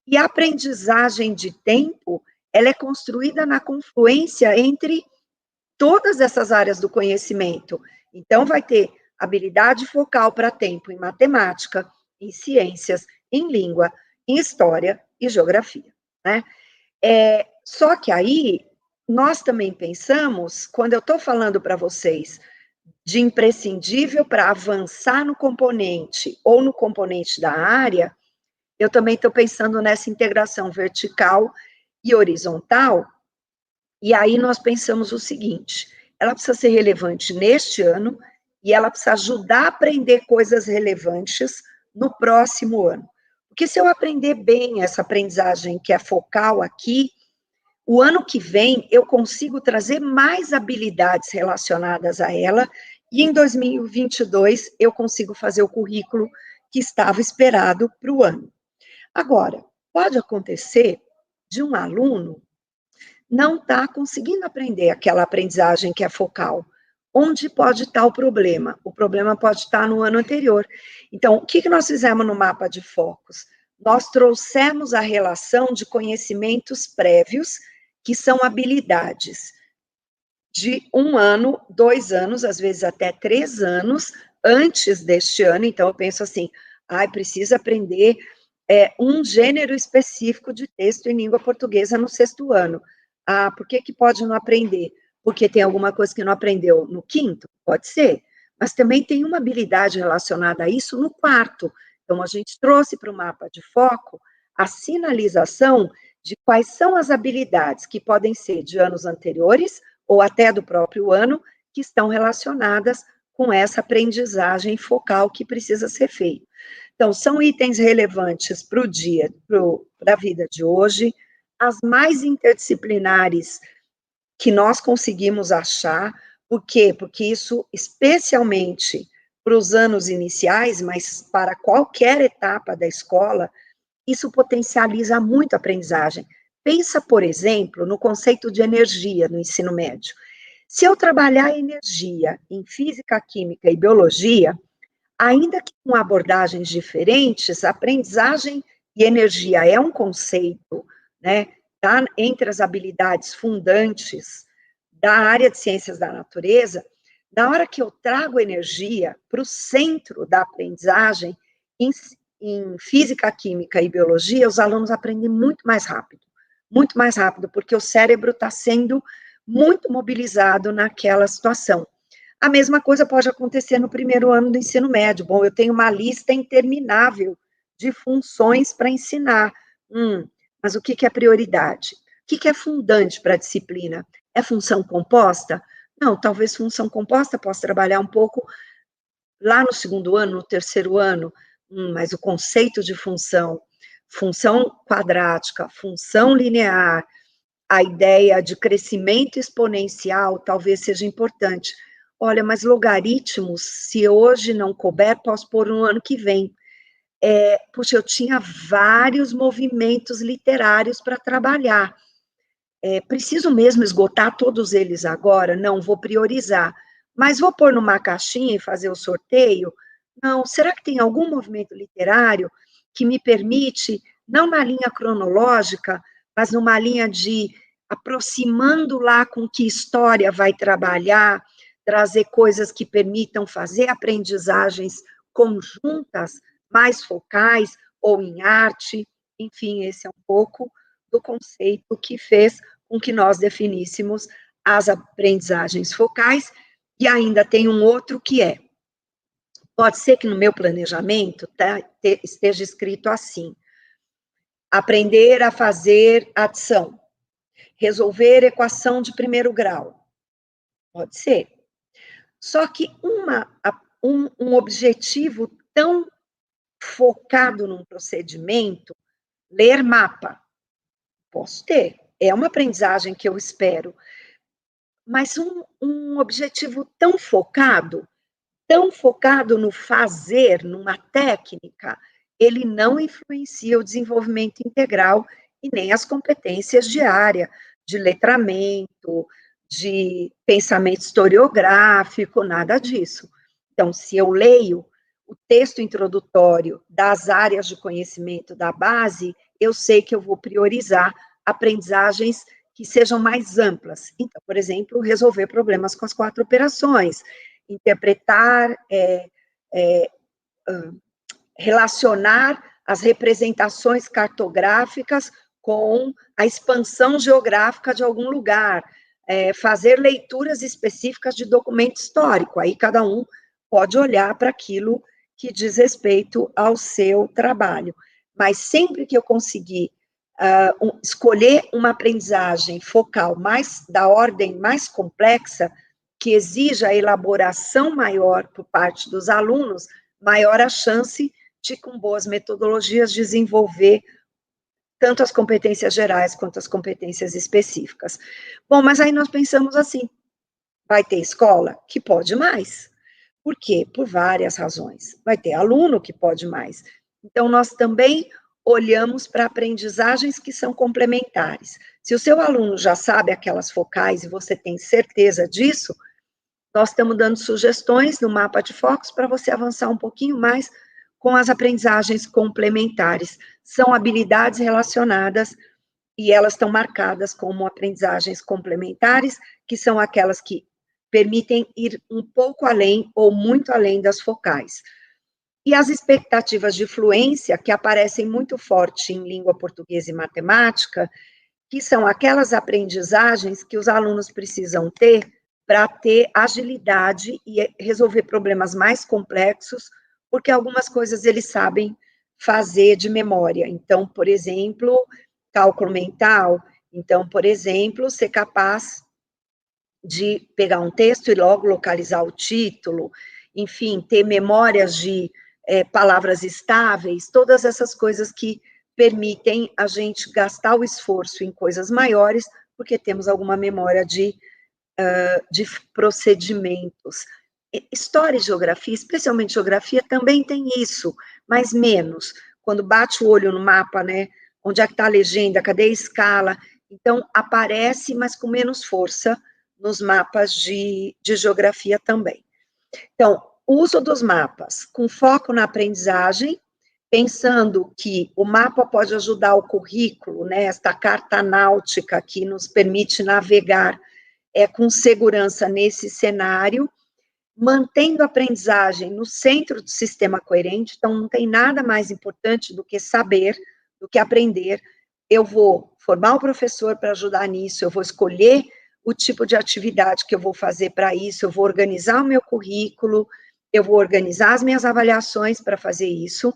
E a aprendizagem de tempo, ela é construída na confluência entre todas essas áreas do conhecimento. Então, vai ter habilidade focal para tempo em matemática, em ciências, em língua, em história e geografia, né? Só que aí, nós também pensamos, quando eu estou falando para vocês de imprescindível para avançar no componente ou no componente da área, eu também estou pensando nessa integração vertical e horizontal, e aí nós pensamos o seguinte, ela precisa ser relevante neste ano, e ela precisa ajudar a aprender coisas relevantes no próximo ano. Porque se eu aprender bem essa aprendizagem que é focal aqui, o ano que vem eu consigo trazer mais habilidades relacionadas a ela, e em 2022 eu consigo fazer o currículo que estava esperado para o ano. Agora, pode acontecer de um aluno não estar conseguindo aprender aquela aprendizagem que é focal. Onde pode estar o problema? O problema pode estar no ano anterior. Então, o que nós fizemos no mapa de focos? Nós trouxemos a relação de conhecimentos prévios, que são habilidades de 1 ano, 2 anos, às vezes até 3 anos, antes deste ano. Então, eu penso assim, precisa aprender um gênero específico de texto em língua portuguesa no 6º ano. Por que pode não aprender? Porque tem alguma coisa que não aprendeu no 5º? Pode ser. Mas também tem uma habilidade relacionada a isso no 4º. Então, a gente trouxe para o mapa de foco a sinalização de quais são as habilidades que podem ser de anos anteriores ou até do próprio ano, que estão relacionadas com essa aprendizagem focal que precisa ser feita. Então, são itens relevantes para o dia, para a vida de hoje, as mais interdisciplinares que nós conseguimos achar. Por quê? Porque isso, especialmente para os anos iniciais, mas para qualquer etapa da escola, isso potencializa muito a aprendizagem. Pensa, por exemplo, no conceito de energia no ensino médio. Se eu trabalhar energia em física, química e biologia, ainda que com abordagens diferentes, aprendizagem e energia é um conceito, né, tá entre as habilidades fundantes da área de ciências da natureza. Na hora que eu trago energia para o centro da aprendizagem, em física, química e biologia, os alunos aprendem muito mais rápido, porque o cérebro está sendo muito mobilizado naquela situação. A mesma coisa pode acontecer no 1º ano do ensino médio. Bom, eu tenho uma lista interminável de funções para ensinar. Mas o que é prioridade? O que é fundante para a disciplina? É função composta? Não, talvez função composta possa trabalhar um pouco lá no 2º ano, no 3º ano, mas o conceito de função quadrática, função linear, a ideia de crescimento exponencial talvez seja importante. Olha, mas logaritmos, se hoje não couber, posso pôr no ano que vem. Puxa, eu tinha vários movimentos literários para trabalhar. Preciso mesmo esgotar todos eles agora? Não, vou priorizar. Mas vou pôr numa caixinha e fazer o sorteio? Não, será que tem algum movimento literário que me permite, não na linha cronológica, mas numa linha de aproximando lá com que história vai trabalhar, trazer coisas que permitam fazer aprendizagens conjuntas, mais focais, ou em arte, enfim, esse é um pouco do conceito que fez com que nós definíssemos as aprendizagens focais, e ainda tem um outro que é, pode ser que no meu planejamento esteja escrito assim, aprender a fazer adição, resolver equação de primeiro grau, pode ser. Só que um objetivo tão focado num procedimento, ler mapa, posso ter, é uma aprendizagem que eu espero, mas um objetivo tão focado no fazer, numa técnica, ele não influencia o desenvolvimento integral e nem as competências de área, de letramento, de pensamento historiográfico, nada disso. Então, se eu leio o texto introdutório das áreas de conhecimento da base, eu sei que eu vou priorizar aprendizagens que sejam mais amplas. Então, por exemplo, resolver problemas com as 4 operações, interpretar, relacionar as representações cartográficas com a expansão geográfica de algum lugar, fazer leituras específicas de documento histórico, aí cada um pode olhar para aquilo que diz respeito ao seu trabalho. Mas sempre que eu conseguir escolher uma aprendizagem focal mais da ordem mais complexa, que exija a elaboração maior por parte dos alunos, maior a chance de, com boas metodologias, desenvolver tanto as competências gerais quanto as competências específicas. Bom, mas aí nós pensamos assim, vai ter escola que pode mais. Por quê? Por várias razões. Vai ter aluno que pode mais. Então, nós também olhamos para aprendizagens que são complementares. Se o seu aluno já sabe aquelas focais e você tem certeza disso, nós estamos dando sugestões no mapa de focos para você avançar um pouquinho mais com as aprendizagens complementares. São habilidades relacionadas e elas estão marcadas como aprendizagens complementares, que são aquelas que permitem ir um pouco além ou muito além das focais. E as expectativas de fluência, que aparecem muito forte em língua portuguesa e matemática, que são aquelas aprendizagens que os alunos precisam ter para ter agilidade e resolver problemas mais complexos, porque algumas coisas eles sabem fazer de memória. Então, por exemplo, cálculo mental. Então, por exemplo, ser capaz de pegar um texto e logo localizar o título, enfim, ter memórias de palavras estáveis, todas essas coisas que permitem a gente gastar o esforço em coisas maiores, porque temos alguma memória de procedimentos. História e geografia, especialmente geografia, também tem isso, mas menos. Quando bate o olho no mapa, né, onde é que está a legenda, cadê a escala? Então, aparece, mas com menos força, nos mapas de geografia também. Então, uso dos mapas, com foco na aprendizagem, pensando que o mapa pode ajudar o currículo, né, esta carta náutica que nos permite navegar com segurança nesse cenário, mantendo a aprendizagem no centro do sistema coerente, então não tem nada mais importante do que saber, do que aprender. Eu vou formar o professor para ajudar nisso, eu vou escolher o tipo de atividade que eu vou fazer para isso, eu vou organizar o meu currículo, eu vou organizar as minhas avaliações para fazer isso.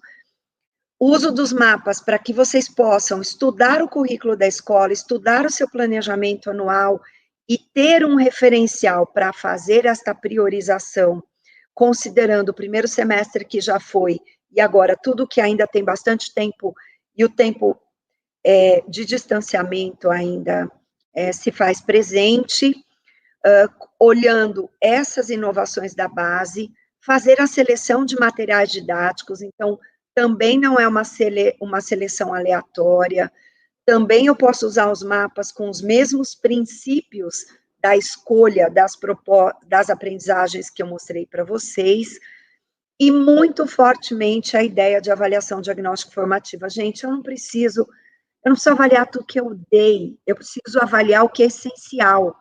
Uso dos mapas para que vocês possam estudar o currículo da escola, estudar o seu planejamento anual e ter um referencial para fazer esta priorização, considerando o primeiro semestre que já foi, e agora tudo que ainda tem bastante tempo, e o tempo de distanciamento ainda se faz presente, olhando essas inovações da base, fazer a seleção de materiais didáticos, então, também não é uma seleção aleatória, também eu posso usar os mapas com os mesmos princípios da escolha das aprendizagens que eu mostrei para vocês, E muito fortemente a ideia de avaliação diagnóstico formativa. Gente, eu não preciso avaliar tudo que eu dei, eu preciso avaliar o que é essencial.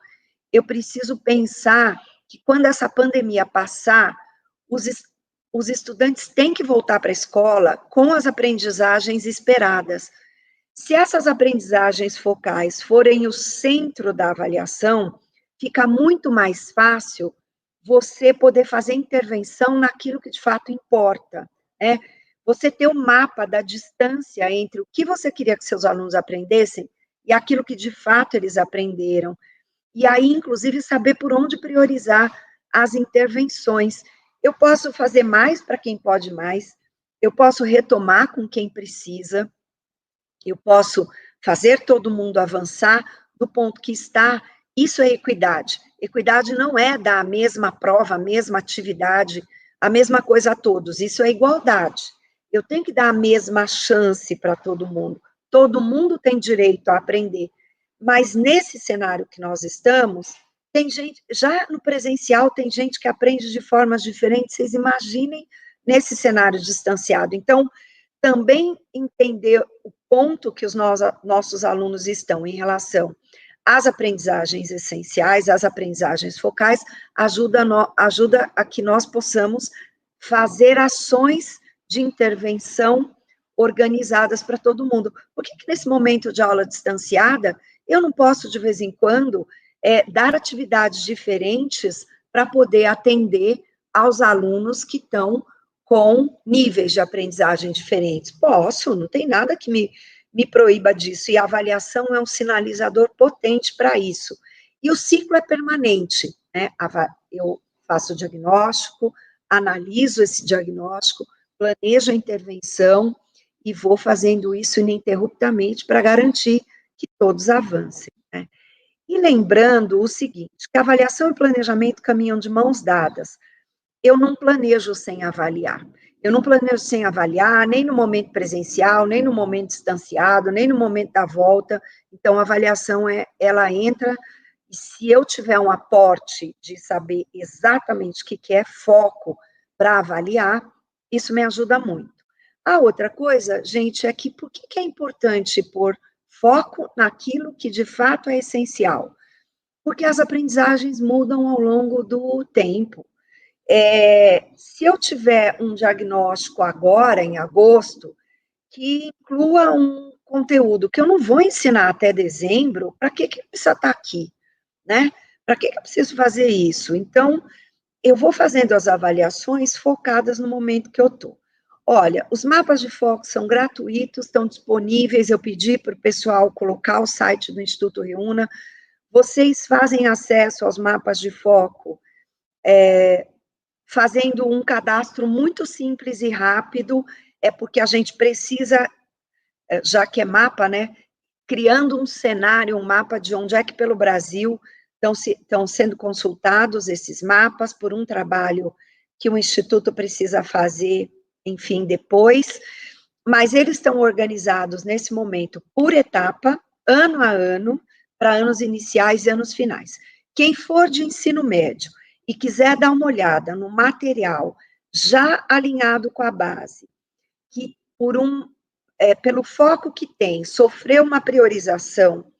Eu preciso pensar que quando essa pandemia passar, os estudantes têm que voltar para a escola com as aprendizagens esperadas. Se essas aprendizagens focais forem o centro da avaliação, fica muito mais fácil você poder fazer intervenção naquilo que de fato importa, né? Você ter um mapa da distância entre o que você queria que seus alunos aprendessem e aquilo que de fato eles aprenderam. E aí, inclusive, saber por onde priorizar as intervenções. Eu posso fazer mais para quem pode mais, eu posso retomar com quem precisa, eu posso fazer todo mundo avançar do ponto que está. Isso é equidade. Equidade não é dar a mesma prova, a mesma atividade, a mesma coisa a todos. Isso é igualdade. Eu tenho que dar a mesma chance para todo mundo. Todo mundo tem direito a aprender. Mas nesse cenário que nós estamos, tem gente, já no presencial, tem gente que aprende de formas diferentes. Vocês imaginem nesse cenário distanciado. Então, também entender o ponto que os nossos alunos estão em relação às aprendizagens essenciais, às aprendizagens focais, ajuda a que nós possamos fazer ações de intervenção organizadas para todo mundo. Por que nesse momento de aula distanciada, eu não posso, de vez em quando, dar atividades diferentes para poder atender aos alunos que estão com níveis de aprendizagem diferentes? Posso, não tem nada que me proíba disso, e a avaliação é um sinalizador potente para isso. E o ciclo é permanente, né? Eu faço o diagnóstico, analiso esse diagnóstico, planejo a intervenção e vou fazendo isso ininterruptamente para garantir que todos avancem, né? E lembrando o seguinte, que avaliação e planejamento caminham de mãos dadas. Eu não planejo sem avaliar. Eu não planejo sem avaliar, nem no momento presencial, nem no momento distanciado, nem no momento da volta. Então, a avaliação, ela entra, e se eu tiver um aporte de saber exatamente o que é foco para avaliar, isso me ajuda muito. A outra coisa, gente, é que por que é importante pôr foco naquilo que de fato é essencial? Porque as aprendizagens mudam ao longo do tempo. Se eu tiver um diagnóstico agora, em agosto, que inclua um conteúdo que eu não vou ensinar até dezembro, para que precisa estar aqui, né? Para que eu preciso fazer isso? Então, eu vou fazendo as avaliações focadas no momento que eu estou. Olha, os mapas de foco são gratuitos, estão disponíveis, eu pedi para o pessoal colocar o site do Instituto Reúna. Vocês fazem acesso aos mapas de foco, fazendo um cadastro muito simples e rápido, porque a gente precisa, já que é mapa, né, criando um cenário, um mapa de onde é que pelo Brasil estão sendo consultados esses mapas por um trabalho que o Instituto precisa fazer, enfim, depois, mas eles estão organizados nesse momento por etapa, ano a ano, para anos iniciais e anos finais. Quem for de ensino médio e quiser dar uma olhada no material já alinhado com a base, que pelo foco que tem, sofreu uma priorização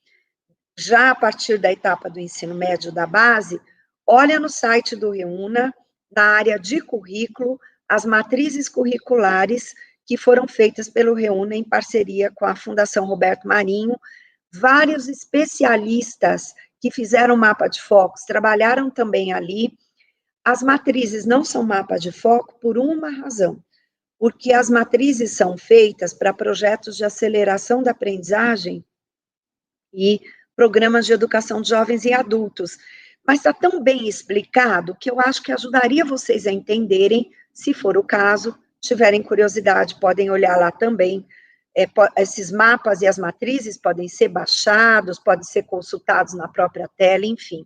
já a partir da etapa do ensino médio da base, olha no site do Reúna, na área de currículo, as matrizes curriculares que foram feitas pelo Reúna em parceria com a Fundação Roberto Marinho. Vários especialistas que fizeram mapa de focos trabalharam também ali. As matrizes não são mapa de foco por uma razão, porque as matrizes são feitas para projetos de aceleração da aprendizagem e programas de educação de jovens e adultos. Mas está tão bem explicado que eu acho que ajudaria vocês a entenderem, se for o caso, tiverem curiosidade, podem olhar lá também. Esses mapas e as matrizes podem ser baixados, podem ser consultados na própria tela, enfim.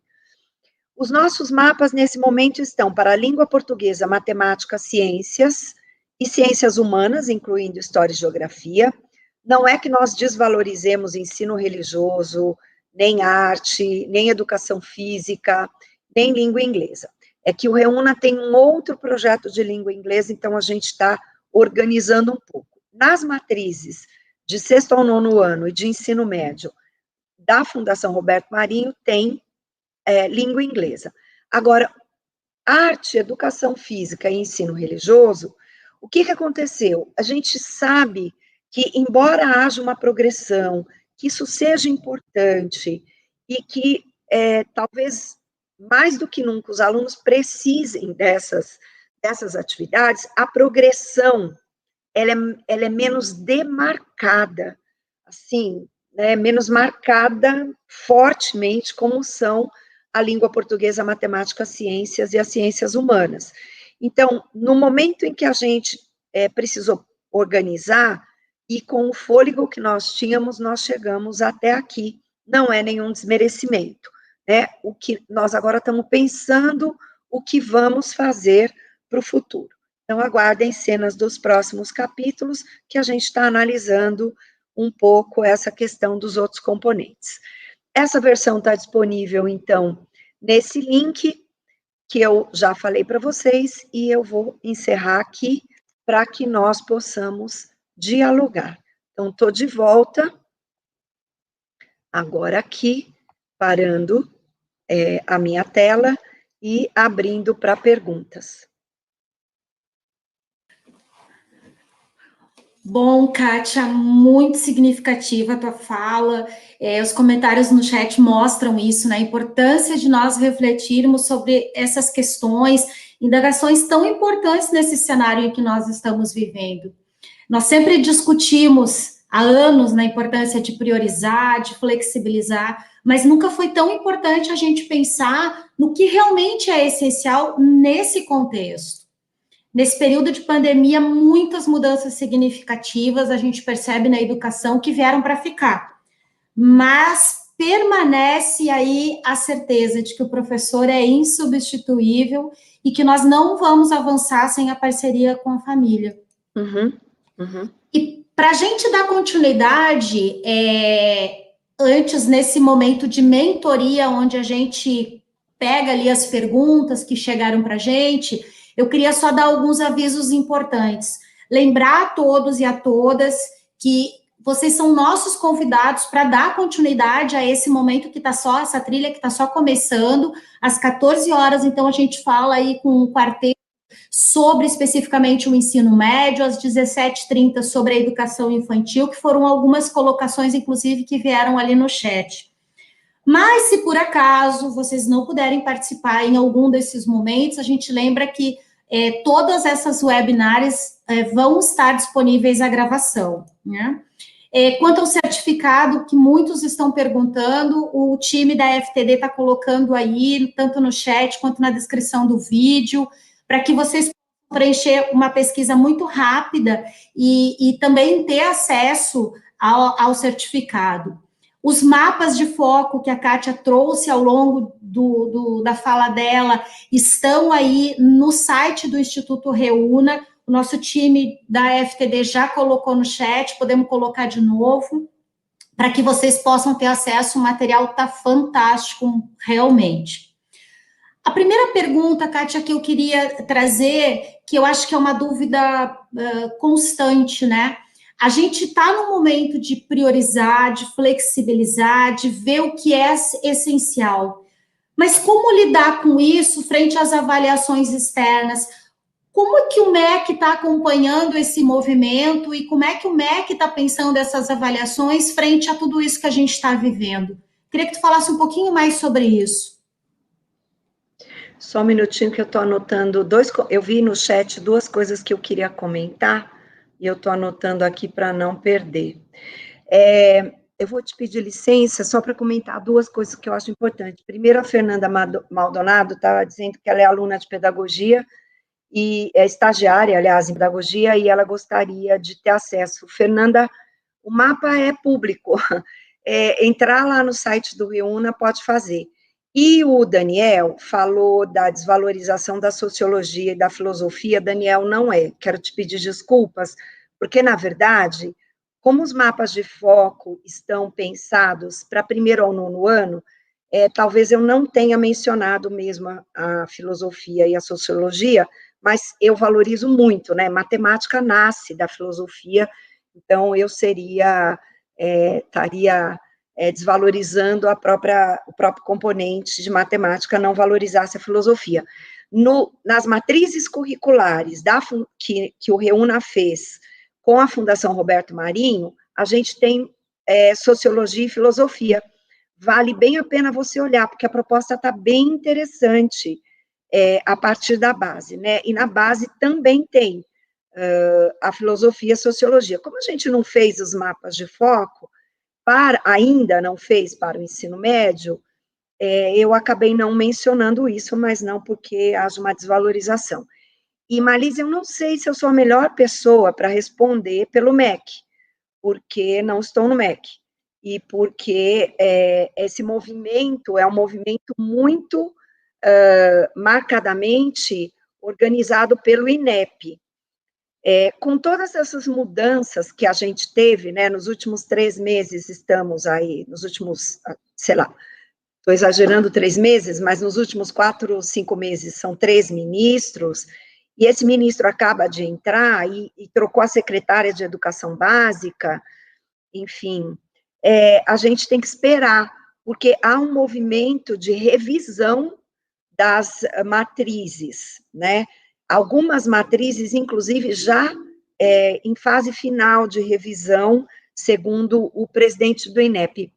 Os nossos mapas, nesse momento, estão para a língua portuguesa, matemática, ciências e ciências humanas, incluindo história e geografia. Não é que nós desvalorizemos ensino religioso, nem arte, nem educação física, nem língua inglesa. é que o Reúna tem um outro projeto de língua inglesa, então a gente está organizando um pouco. Nas matrizes de sexto ao nono ano e de ensino médio da Fundação Roberto Marinho tem língua inglesa. Agora, arte, educação física e ensino religioso, o que aconteceu? A gente sabe que, embora haja uma progressão, que isso seja importante e que, talvez, mais do que nunca, os alunos precisem dessas atividades, a progressão, ela é menos demarcada, assim, né, menos marcada fortemente, como são a língua portuguesa, a matemática, as ciências e as ciências humanas. Então, no momento em que a gente precisou organizar, e com o fôlego que nós tínhamos, nós chegamos até aqui. Não é nenhum desmerecimento, né? O que nós agora estamos pensando o que vamos fazer para o futuro. Então, aguardem cenas dos próximos capítulos, que a gente está analisando um pouco essa questão dos outros componentes. Essa versão está disponível, então, nesse link que eu já falei para vocês, e eu vou encerrar aqui para que nós possamos dialogar. Então, estou de volta, agora aqui, parando a minha tela e abrindo para perguntas. Bom, Kátia, muito significativa a tua fala. Os comentários no chat mostram isso, né? A importância de nós refletirmos sobre essas questões, indagações tão importantes nesse cenário em que nós estamos vivendo. Nós sempre discutimos há anos na importância de priorizar, de flexibilizar, mas nunca foi tão importante a gente pensar no que realmente é essencial nesse contexto. Nesse período de pandemia, muitas mudanças significativas a gente percebe na educação que vieram para ficar, mas permanece aí a certeza de que o professor é insubstituível e que nós não vamos avançar sem a parceria com a família. E para a gente dar continuidade, antes, nesse momento de mentoria, onde a gente pega ali as perguntas que chegaram para a gente, eu queria só dar alguns avisos importantes. Lembrar a todos e a todas que vocês são nossos convidados para dar continuidade a esse momento que está só, essa trilha que está só começando, às 14 horas, então a gente fala aí com o quarteto sobre especificamente o ensino médio, às 17h30 sobre a educação infantil, que foram algumas colocações, inclusive, que vieram ali no chat. Mas, se por acaso vocês não puderem participar em algum desses momentos, a gente lembra que todas essas webinars vão estar disponíveis à gravação, né? Quanto ao certificado, que muitos estão perguntando, o time da FTD está colocando aí, tanto no chat quanto na descrição do vídeo, para que vocês possam preencher uma pesquisa muito rápida e também ter acesso ao certificado. Os mapas de foco que a Kátia trouxe ao longo da fala dela estão aí no site do Instituto Reúna. O nosso time da FTD já colocou no chat, podemos colocar de novo, para que vocês possam ter acesso. O material está fantástico, realmente. A primeira pergunta, Kátia, que eu queria trazer, que eu acho que é uma dúvida constante, né? A gente está no momento de priorizar, de flexibilizar, de ver o que é essencial. Mas como lidar com isso frente às avaliações externas? Como é que o MEC está acompanhando esse movimento e como é que o MEC está pensando essas avaliações frente a tudo isso que a gente está vivendo? Queria que tu falasse um pouquinho mais sobre isso. Só um minutinho que eu estou anotando eu vi no chat duas coisas que eu queria comentar, e eu estou anotando aqui para não perder. Eu vou te pedir licença só para comentar duas coisas que eu acho importantes. Primeiro, a Fernanda Maldonado estava dizendo que ela é aluna de pedagogia, e é estagiária, aliás, em pedagogia, e ela gostaria de ter acesso. Fernanda, o mapa é público, entrar lá no site do Reúna pode fazer. E o Daniel falou da desvalorização da sociologia e da filosofia. Daniel, não é. Quero te pedir desculpas, porque, na verdade, como os mapas de foco estão pensados para primeiro ao nono ano, talvez eu não tenha mencionado mesmo a filosofia e a sociologia, mas eu valorizo muito, né? Matemática nasce da filosofia, então eu estaria desvalorizando o próprio componente de matemática, não valorizasse a filosofia. Nas matrizes curriculares que o Reúna fez com a Fundação Roberto Marinho, a gente tem sociologia e filosofia. Vale bem a pena você olhar, porque a proposta está bem interessante a partir da base, né? E na base também tem a filosofia e a sociologia. Como a gente não fez os mapas de foco, ainda não fez para o ensino médio, eu acabei não mencionando isso, mas não porque haja uma desvalorização. E, Marlise, eu não sei se eu sou a melhor pessoa para responder pelo MEC, porque não estou no MEC, e porque esse movimento é um movimento muito marcadamente organizado pelo INEP. Com todas essas mudanças que a gente teve, né, nos últimos 3 meses, estamos aí, nos últimos, sei lá, estou exagerando 3 meses, mas nos últimos 4 ou 5 meses são 3 ministros, e esse ministro acaba de entrar e trocou a secretária de Educação Básica, enfim, a gente tem que esperar, porque há um movimento de revisão das matrizes, né? Algumas matrizes, inclusive, já em fase final de revisão, segundo o presidente do INEP.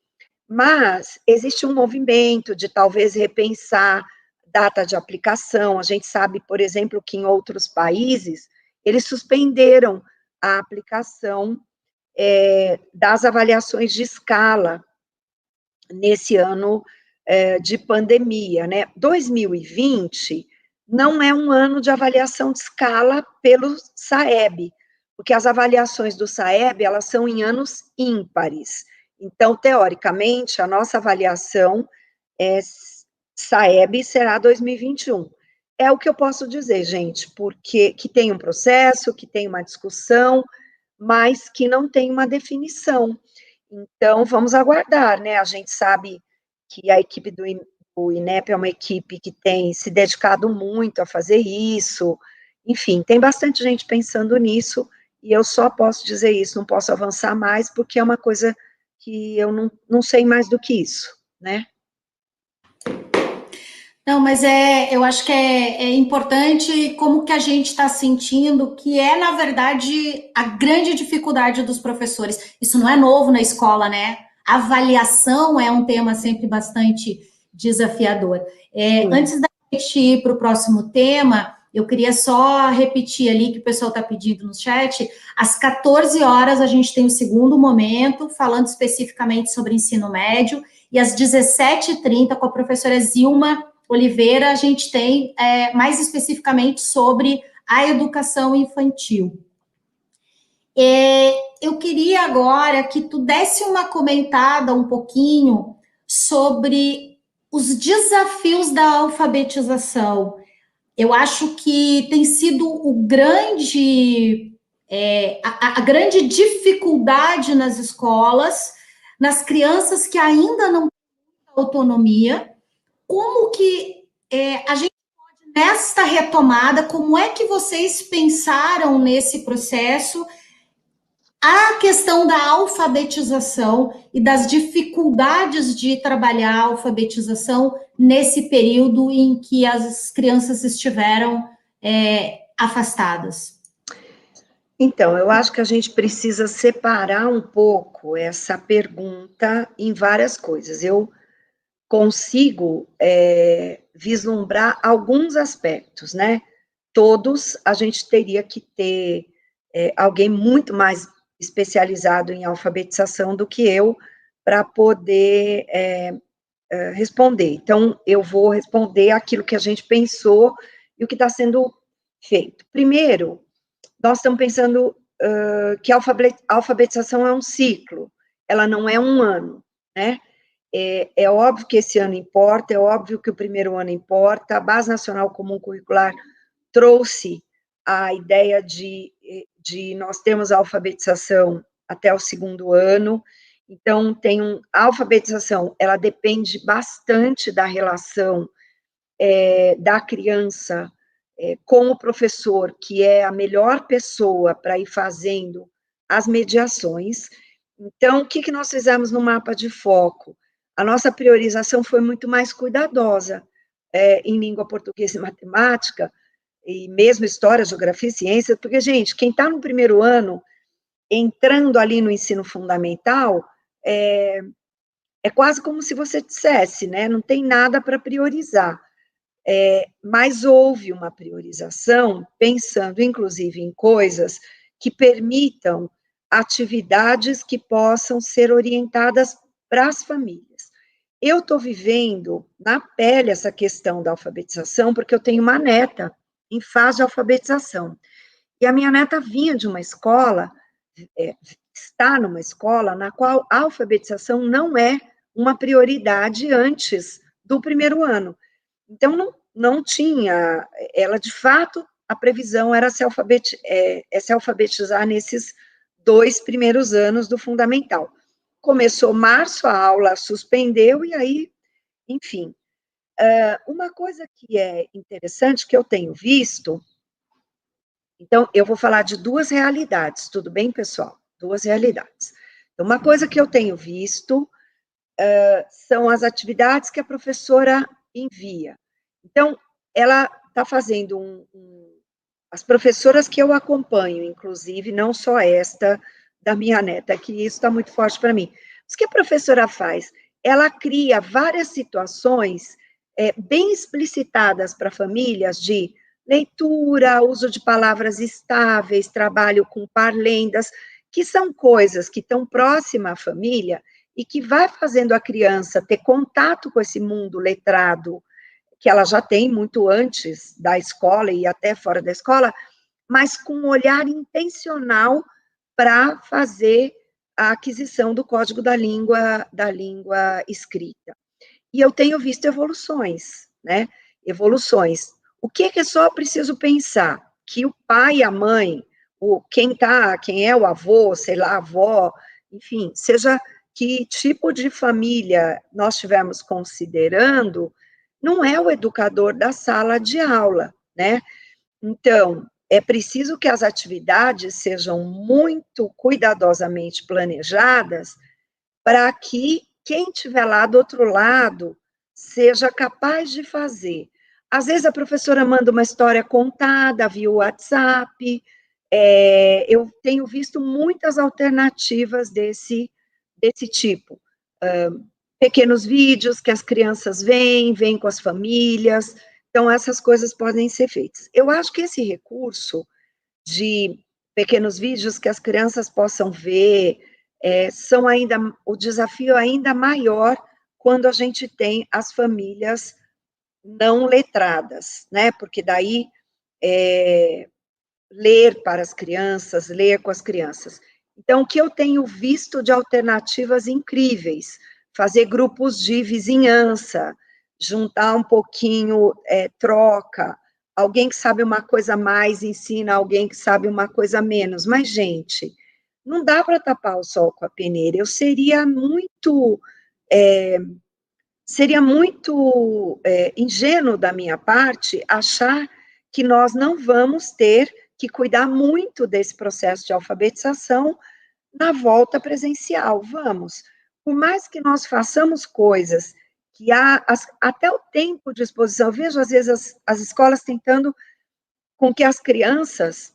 Mas existe um movimento de talvez repensar data de aplicação. A gente sabe, por exemplo, que em outros países eles suspenderam a aplicação das avaliações de escala nesse ano de pandemia, né? 2020 não é um ano de avaliação de escala pelo SAEB, porque as avaliações do SAEB, elas são em anos ímpares. Então, teoricamente, a nossa avaliação SAEB será 2021. É o que eu posso dizer, gente, porque que tem um processo, que tem uma discussão, mas que não tem uma definição. Então, vamos aguardar, né? A gente sabe que a equipe do INEP é uma equipe que tem se dedicado muito a fazer isso. Enfim, tem bastante gente pensando nisso, e eu só posso dizer isso, não posso avançar mais, porque é uma coisa que eu não sei mais do que isso, né? Não, mas eu acho que é importante como que a gente está sentindo, que é, na verdade, a grande dificuldade dos professores. Isso não é novo na escola, né? Avaliação é um tema sempre bastante desafiador. Antes da gente ir para o próximo tema, eu queria só repetir ali que o pessoal está pedindo no chat. Às 14 horas a gente tem o segundo momento, falando especificamente sobre ensino médio, e às 17h30, com a professora Zilma Oliveira, a gente tem mais especificamente sobre a educação infantil. Eu queria agora que tu desse uma comentada um pouquinho sobre os desafios da alfabetização. Eu acho que tem sido a grande dificuldade nas escolas, nas crianças que ainda não têm autonomia. Como que a gente pode, nesta retomada, como é que vocês pensaram nesse processo a questão da alfabetização e das dificuldades de trabalhar a alfabetização nesse período em que as crianças estiveram afastadas? Então, eu acho que a gente precisa separar um pouco essa pergunta em várias coisas. Eu consigo vislumbrar alguns aspectos, né? Todos a gente teria que ter alguém muito mais especializado em alfabetização do que eu para poder responder. Então, eu vou responder aquilo que a gente pensou e o que está sendo feito. Primeiro, nós estamos pensando que a alfabetização é um ciclo, ela não é um ano, né? É óbvio que esse ano importa, é óbvio que o primeiro ano importa, a Base Nacional Comum Curricular trouxe a ideia de nós termos a alfabetização até o segundo ano, Então, a alfabetização, ela depende bastante da relação da criança com o professor, que é a melhor pessoa para ir fazendo as mediações. Então, o que nós fizemos no mapa de foco? A nossa priorização foi muito mais cuidadosa em língua portuguesa e matemática, e mesmo história, geografia e ciência, porque, gente, quem está no primeiro ano, entrando ali no ensino fundamental, é quase como se você dissesse, né? Não tem nada para priorizar. Mas houve uma priorização, pensando, inclusive, em coisas que permitam atividades que possam ser orientadas para as famílias. Eu estou vivendo na pele essa questão da alfabetização, porque eu tenho uma neta em fase de alfabetização. E a minha neta vinha de uma escola, está numa escola na qual a alfabetização não é uma prioridade antes do primeiro ano. Então, não tinha, ela, de fato, a previsão era se alfabetizar nesses 2 primeiros anos do fundamental. Começou março, a aula suspendeu, e aí, enfim. Uma coisa que é interessante, que eu tenho visto, então, eu vou falar de 2 realidades, tudo bem, pessoal? 2 realidades. Então, uma coisa que eu tenho visto são as atividades que a professora envia. Então, ela está fazendo as professoras que eu acompanho, inclusive, não só esta da minha neta, que isso está muito forte para mim. Mas o que a professora faz? Ela cria várias situações bem explicitadas para famílias de leitura, uso de palavras estáveis, trabalho com parlendas, que são coisas que estão próximas à família e que vai fazendo a criança ter contato com esse mundo letrado, que ela já tem muito antes da escola e até fora da escola, mas com um olhar intencional para fazer a aquisição do código da língua escrita. E eu tenho visto evoluções, né? Evoluções. O que é só preciso pensar? Que o pai e a mãe, quem é o avô, sei lá, a avó, enfim, seja que tipo de família nós estivermos considerando, não é o educador da sala de aula, né? Então, é preciso que as atividades sejam muito cuidadosamente planejadas para que quem estiver lá do outro lado seja capaz de fazer. Às vezes a professora manda uma história contada via WhatsApp, eu tenho visto muitas alternativas desse tipo. Pequenos vídeos que as crianças vêm com as famílias, então essas coisas podem ser feitas. Eu acho que esse recurso de pequenos vídeos que as crianças possam ver, o desafio ainda maior quando a gente tem as famílias não letradas, né? Porque daí ler para as crianças, ler com as crianças. Então, o que eu tenho visto de alternativas incríveis, fazer grupos de vizinhança, juntar um pouquinho, troca, alguém que sabe uma coisa mais ensina alguém que sabe uma coisa menos, mas, gente, não dá para tapar o sol com a peneira, eu seria muito ingênuo da minha parte achar que nós não vamos ter que cuidar muito desse processo de alfabetização na volta presencial. Vamos. Por mais que nós façamos coisas que até o tempo de exposição, eu vejo às vezes as escolas tentando com que as crianças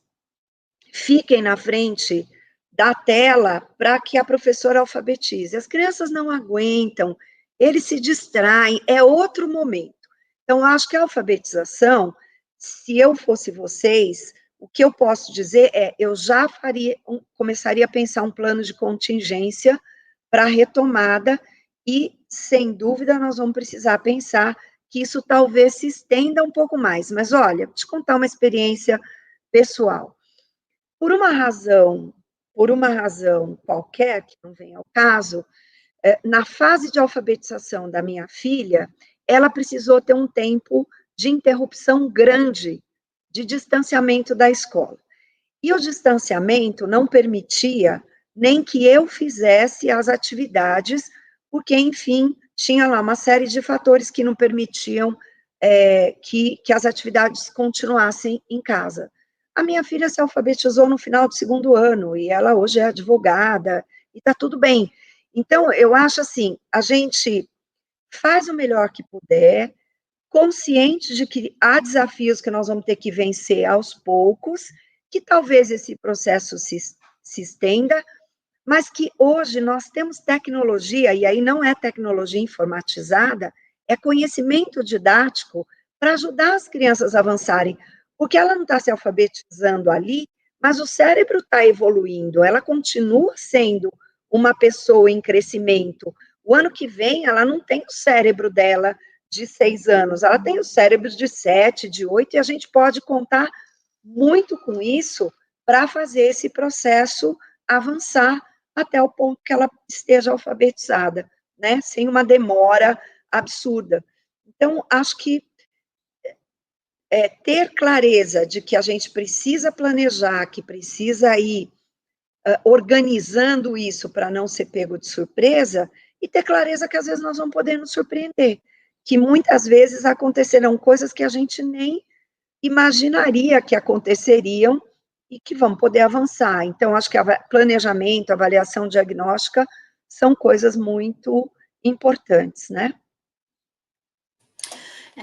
fiquem na frente da tela para que a professora alfabetize. As crianças não aguentam, eles se distraem, é outro momento. Então, acho que a alfabetização, se eu fosse vocês, o que eu posso dizer é, eu já começaria a pensar um plano de contingência para a retomada e, sem dúvida, nós vamos precisar pensar que isso talvez se estenda um pouco mais. Mas, olha, vou te contar uma experiência pessoal. Por uma razão qualquer, que não vem ao caso, na fase de alfabetização da minha filha, ela precisou ter um tempo de interrupção grande, de distanciamento da escola. E o distanciamento não permitia nem que eu fizesse as atividades, porque, enfim, tinha lá uma série de fatores que não permitiam que as atividades continuassem em casa. A minha filha se alfabetizou no final do 2º ano, e ela hoje é advogada, e está tudo bem. Então, eu acho assim, a gente faz o melhor que puder, consciente de que há desafios que nós vamos ter que vencer aos poucos, que talvez esse processo se estenda, mas que hoje nós temos tecnologia, e aí não é tecnologia informatizada, é conhecimento didático para ajudar as crianças a avançarem, porque ela não está se alfabetizando ali, mas o cérebro está evoluindo, ela continua sendo uma pessoa em crescimento. O ano que vem, ela não tem o cérebro dela de 6 anos, ela tem o cérebro de 7, de 8, e a gente pode contar muito com isso para fazer esse processo avançar até o ponto que ela esteja alfabetizada, né, sem uma demora absurda. Então, acho que ter clareza de que a gente precisa planejar, que precisa ir organizando isso para não ser pego de surpresa, e ter clareza que às vezes nós vamos poder nos surpreender, que muitas vezes acontecerão coisas que a gente nem imaginaria que aconteceriam e que vão poder avançar. Então, acho que planejamento, avaliação diagnóstica são coisas muito importantes, né?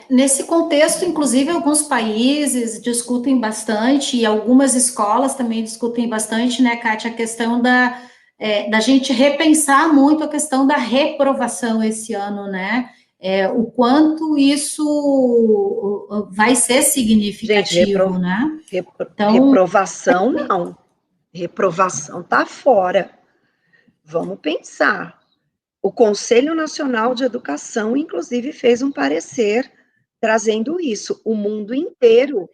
Nesse contexto, inclusive, alguns países discutem bastante, e algumas escolas também discutem bastante, né, Kátia, a questão da gente repensar muito a questão da reprovação esse ano, né? O quanto isso vai ser significativo, Gente, né? Então, reprovação não. Reprovação está fora. Vamos pensar. O Conselho Nacional de Educação, inclusive, fez um parecer trazendo isso. O mundo inteiro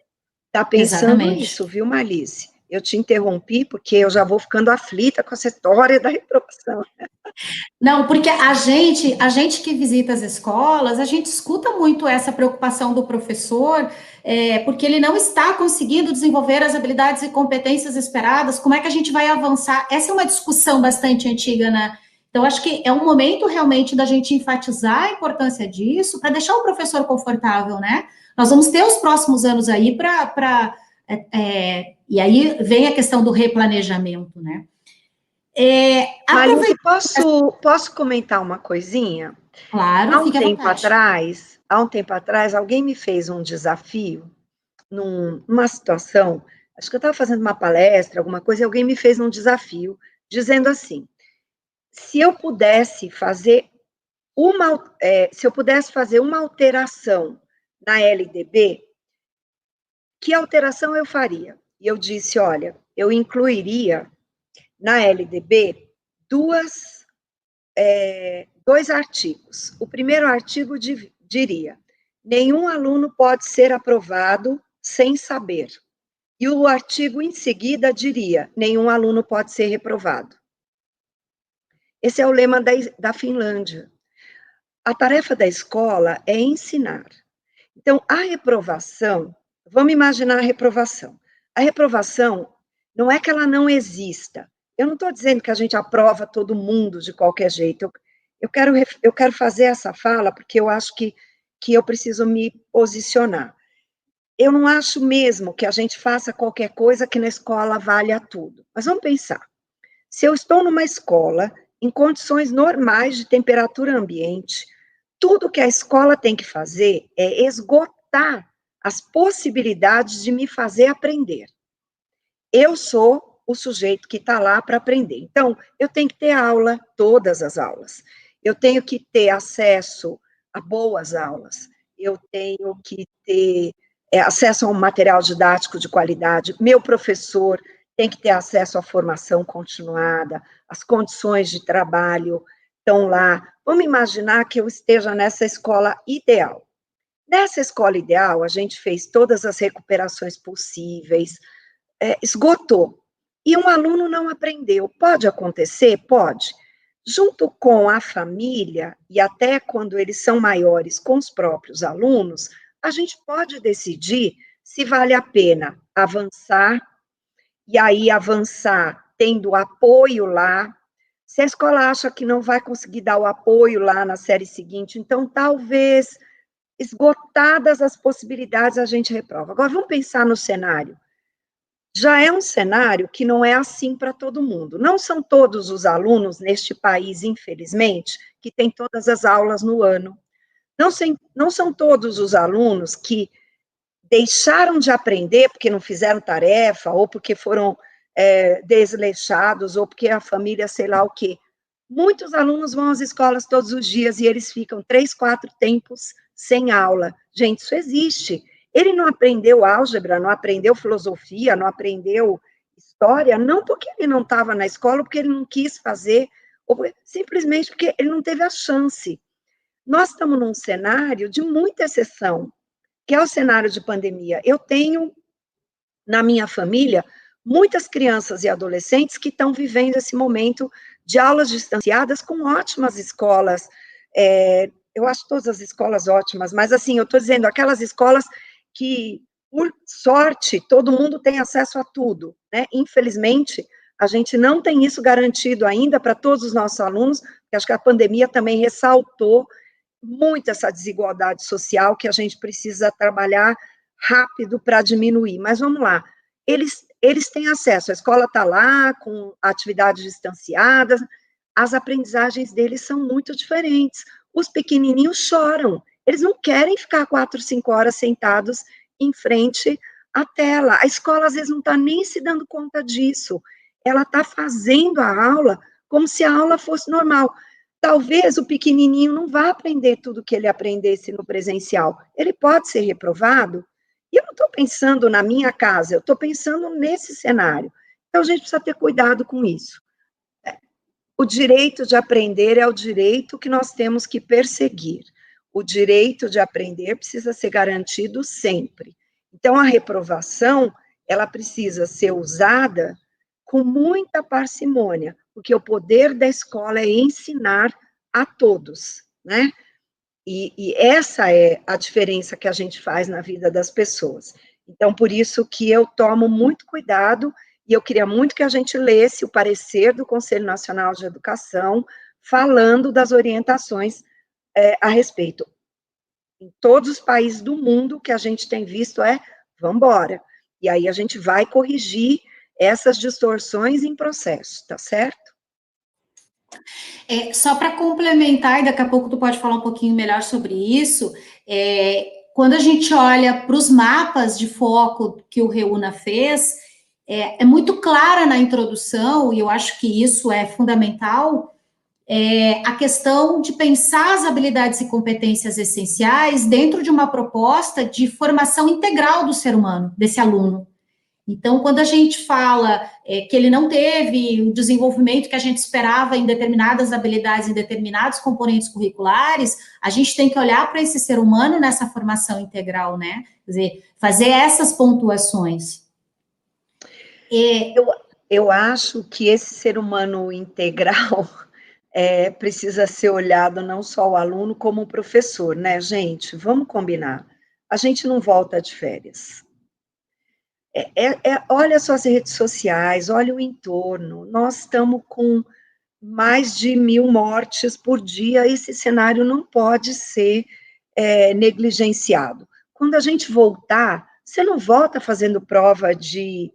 está pensando exatamente. isso, viu, Marlice? Eu te interrompi porque eu já vou ficando aflita com essa história da reprovação. Não, porque a gente que visita as escolas, a gente escuta muito essa preocupação do professor, porque ele não está conseguindo desenvolver as habilidades e competências esperadas. Como é que a gente vai avançar? Essa é uma discussão bastante antiga, né? Então, acho que é um momento realmente da gente enfatizar a importância disso, para deixar o professor confortável, né? Nós vamos ter os próximos anos aí e aí vem a questão do replanejamento, né? Marlice, Aproveitando, posso comentar uma coisinha? claro, fique à vontade. Há um tempo atrás, alguém me fez um desafio numa situação, acho que eu estava fazendo uma palestra, alguma coisa, e alguém me fez um desafio, dizendo assim, se eu pudesse fazer uma alteração na LDB, que alteração eu faria? E eu disse, olha, eu incluiria na LDB dois artigos. O primeiro artigo diria: nenhum aluno pode ser aprovado sem saber. E o artigo em seguida diria: nenhum aluno pode ser reprovado. Esse é o lema da Finlândia. A tarefa da escola é ensinar. Então, a reprovação, vamos imaginar a reprovação. A reprovação não é que ela não exista. Eu não estou dizendo que a gente aprova todo mundo de qualquer jeito. Eu quero fazer essa fala porque eu acho que eu preciso me posicionar. Eu não acho mesmo que a gente faça qualquer coisa que na escola valha tudo. Mas vamos pensar. Se eu estou numa escola, em condições normais de temperatura ambiente, tudo que a escola tem que fazer é esgotar as possibilidades de me fazer aprender. Eu sou o sujeito que está lá para aprender. Então, eu tenho que ter aula, todas as aulas. Eu tenho que ter acesso a boas aulas. Eu tenho que ter acesso a um material didático de qualidade. Meu professor tem que ter acesso à formação continuada, as condições de trabalho estão lá. Vamos imaginar que eu esteja nessa escola ideal. Nessa escola ideal, a gente fez todas as recuperações possíveis, esgotou. E um aluno não aprendeu. Pode acontecer? Pode. Junto com a família, e até quando eles são maiores, com os próprios alunos, a gente pode decidir se vale a pena avançar, e aí avançar tendo apoio lá. Se a escola acha que não vai conseguir dar o apoio lá na série seguinte, então talvez, esgotadas as possibilidades, a gente reprova. Agora, vamos pensar no cenário. Já é um cenário que não é assim para todo mundo. Não são todos os alunos neste país, infelizmente, que têm todas as aulas no ano. Não são todos os alunos que deixaram de aprender porque não fizeram tarefa, ou porque foram desleixados, ou porque a família, sei lá o quê. Muitos alunos vão às escolas todos os dias e eles ficam 3, 4 tempos sem aula. Gente, isso existe. Ele não aprendeu álgebra, não aprendeu filosofia, não aprendeu história, não porque ele não estava na escola, porque ele não quis fazer, ou simplesmente porque ele não teve a chance. Nós estamos num cenário de muita exceção, que é o cenário de pandemia. Eu tenho, na minha família, muitas crianças e adolescentes que estão vivendo esse momento de aulas distanciadas com ótimas escolas. Eu acho todas as escolas ótimas, mas, assim, eu estou dizendo, aquelas escolas que, por sorte, todo mundo tem acesso a tudo, né? Infelizmente, a gente não tem isso garantido ainda para todos os nossos alunos, porque acho que a pandemia também ressaltou muito essa desigualdade social que a gente precisa trabalhar rápido para diminuir. Mas vamos lá, eles têm acesso, a escola está lá, com atividades distanciadas, as aprendizagens deles são muito diferentes. Os pequenininhos choram, eles não querem ficar 4, 5 horas sentados em frente à tela. A escola, às vezes, não está nem se dando conta disso. Ela está fazendo a aula como se a aula fosse normal. Talvez o pequenininho não vá aprender tudo que ele aprendesse no presencial. Ele pode ser reprovado. E eu não estou pensando na minha casa, eu estou pensando nesse cenário. Então, a gente precisa ter cuidado com isso. O direito de aprender é o direito que nós temos que perseguir. O direito de aprender precisa ser garantido sempre. Então, a reprovação, ela precisa ser usada com muita parcimônia, porque o poder da escola é ensinar a todos, né? E essa é a diferença que a gente faz na vida das pessoas. Então, por isso que eu tomo muito cuidado, e eu queria muito que a gente lesse o parecer do Conselho Nacional de Educação, falando das orientações a respeito. Em todos os países do mundo, o que a gente tem visto vamos embora. E aí a gente vai corrigir essas distorções em processo, tá certo? Só para complementar, e daqui a pouco tu pode falar um pouquinho melhor sobre isso, quando a gente olha para os mapas de foco que o Reúna fez, é muito clara na introdução, e eu acho que isso é fundamental, a questão de pensar as habilidades e competências essenciais dentro de uma proposta de formação integral do ser humano, desse aluno. Então, quando a gente fala que ele não teve o desenvolvimento que a gente esperava em determinadas habilidades, em determinados componentes curriculares, a gente tem que olhar para esse ser humano nessa formação integral, né? Quer dizer, fazer essas pontuações. Eu acho que esse ser humano integral precisa ser olhado não só o aluno, como o professor, né, gente? Vamos combinar. A gente não volta de férias. Olha só as redes sociais, olha o entorno, nós estamos com mais de 1.000 mortes por dia, esse cenário não pode ser negligenciado. Quando a gente voltar, você não volta fazendo prova de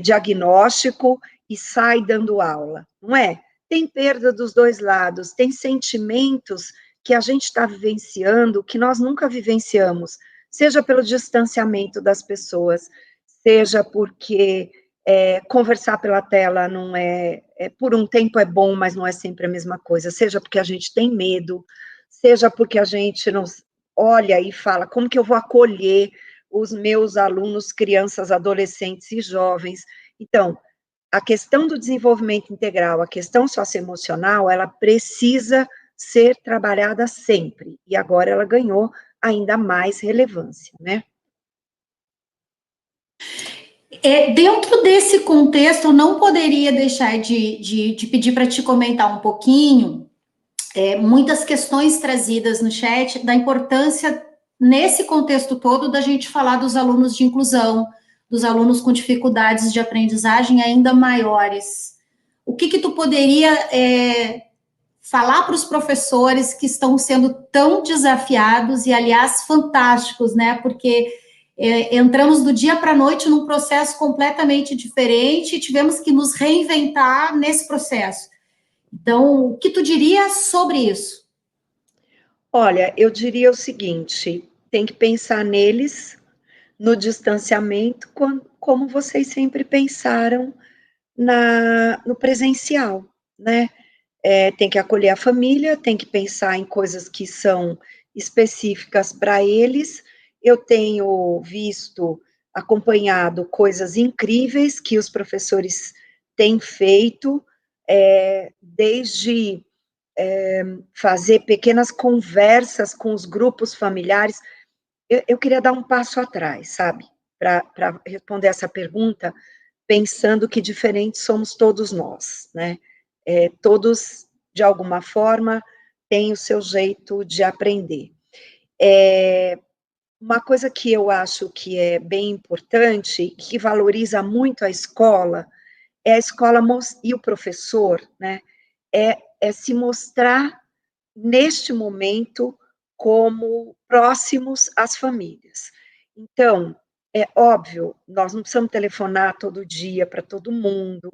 diagnóstico e sai dando aula, não é? Tem perda dos dois lados, tem sentimentos que a gente está vivenciando, que nós nunca vivenciamos, seja pelo distanciamento das pessoas, seja porque conversar pela tela não por um tempo é bom, mas não é sempre a mesma coisa, seja porque a gente tem medo, seja porque a gente não olha e fala, como que eu vou acolher os meus alunos, crianças, adolescentes e jovens? Então, a questão do desenvolvimento integral, a questão socioemocional, ela precisa ser trabalhada sempre, e agora ela ganhou ainda mais relevância, né? Dentro desse contexto, eu não poderia deixar de pedir para te comentar um pouquinho muitas questões trazidas no chat da importância, nesse contexto todo, da gente falar dos alunos de inclusão, dos alunos com dificuldades de aprendizagem ainda maiores. o que tu poderia falar para os professores que estão sendo tão desafiados e, aliás, fantásticos, né? Porque entramos do dia para a noite num processo completamente diferente e tivemos que nos reinventar nesse processo. Então, o que tu diria sobre isso? Olha, eu diria o seguinte, tem que pensar neles, no distanciamento, como vocês sempre pensaram no presencial, né? Tem que acolher a família, tem que pensar em coisas que são específicas para eles. Eu tenho visto, acompanhado coisas incríveis que os professores têm feito, desde fazer pequenas conversas com os grupos familiares. Eu queria dar um passo atrás, sabe, para responder essa pergunta, pensando que diferentes somos todos nós, né? Todos, de alguma forma, têm o seu jeito de aprender. Uma coisa que eu acho que é bem importante, que valoriza muito a escola, é a escola e o professor, né? É se mostrar, neste momento, como próximos às famílias. Então, é óbvio, nós não precisamos telefonar todo dia para todo mundo,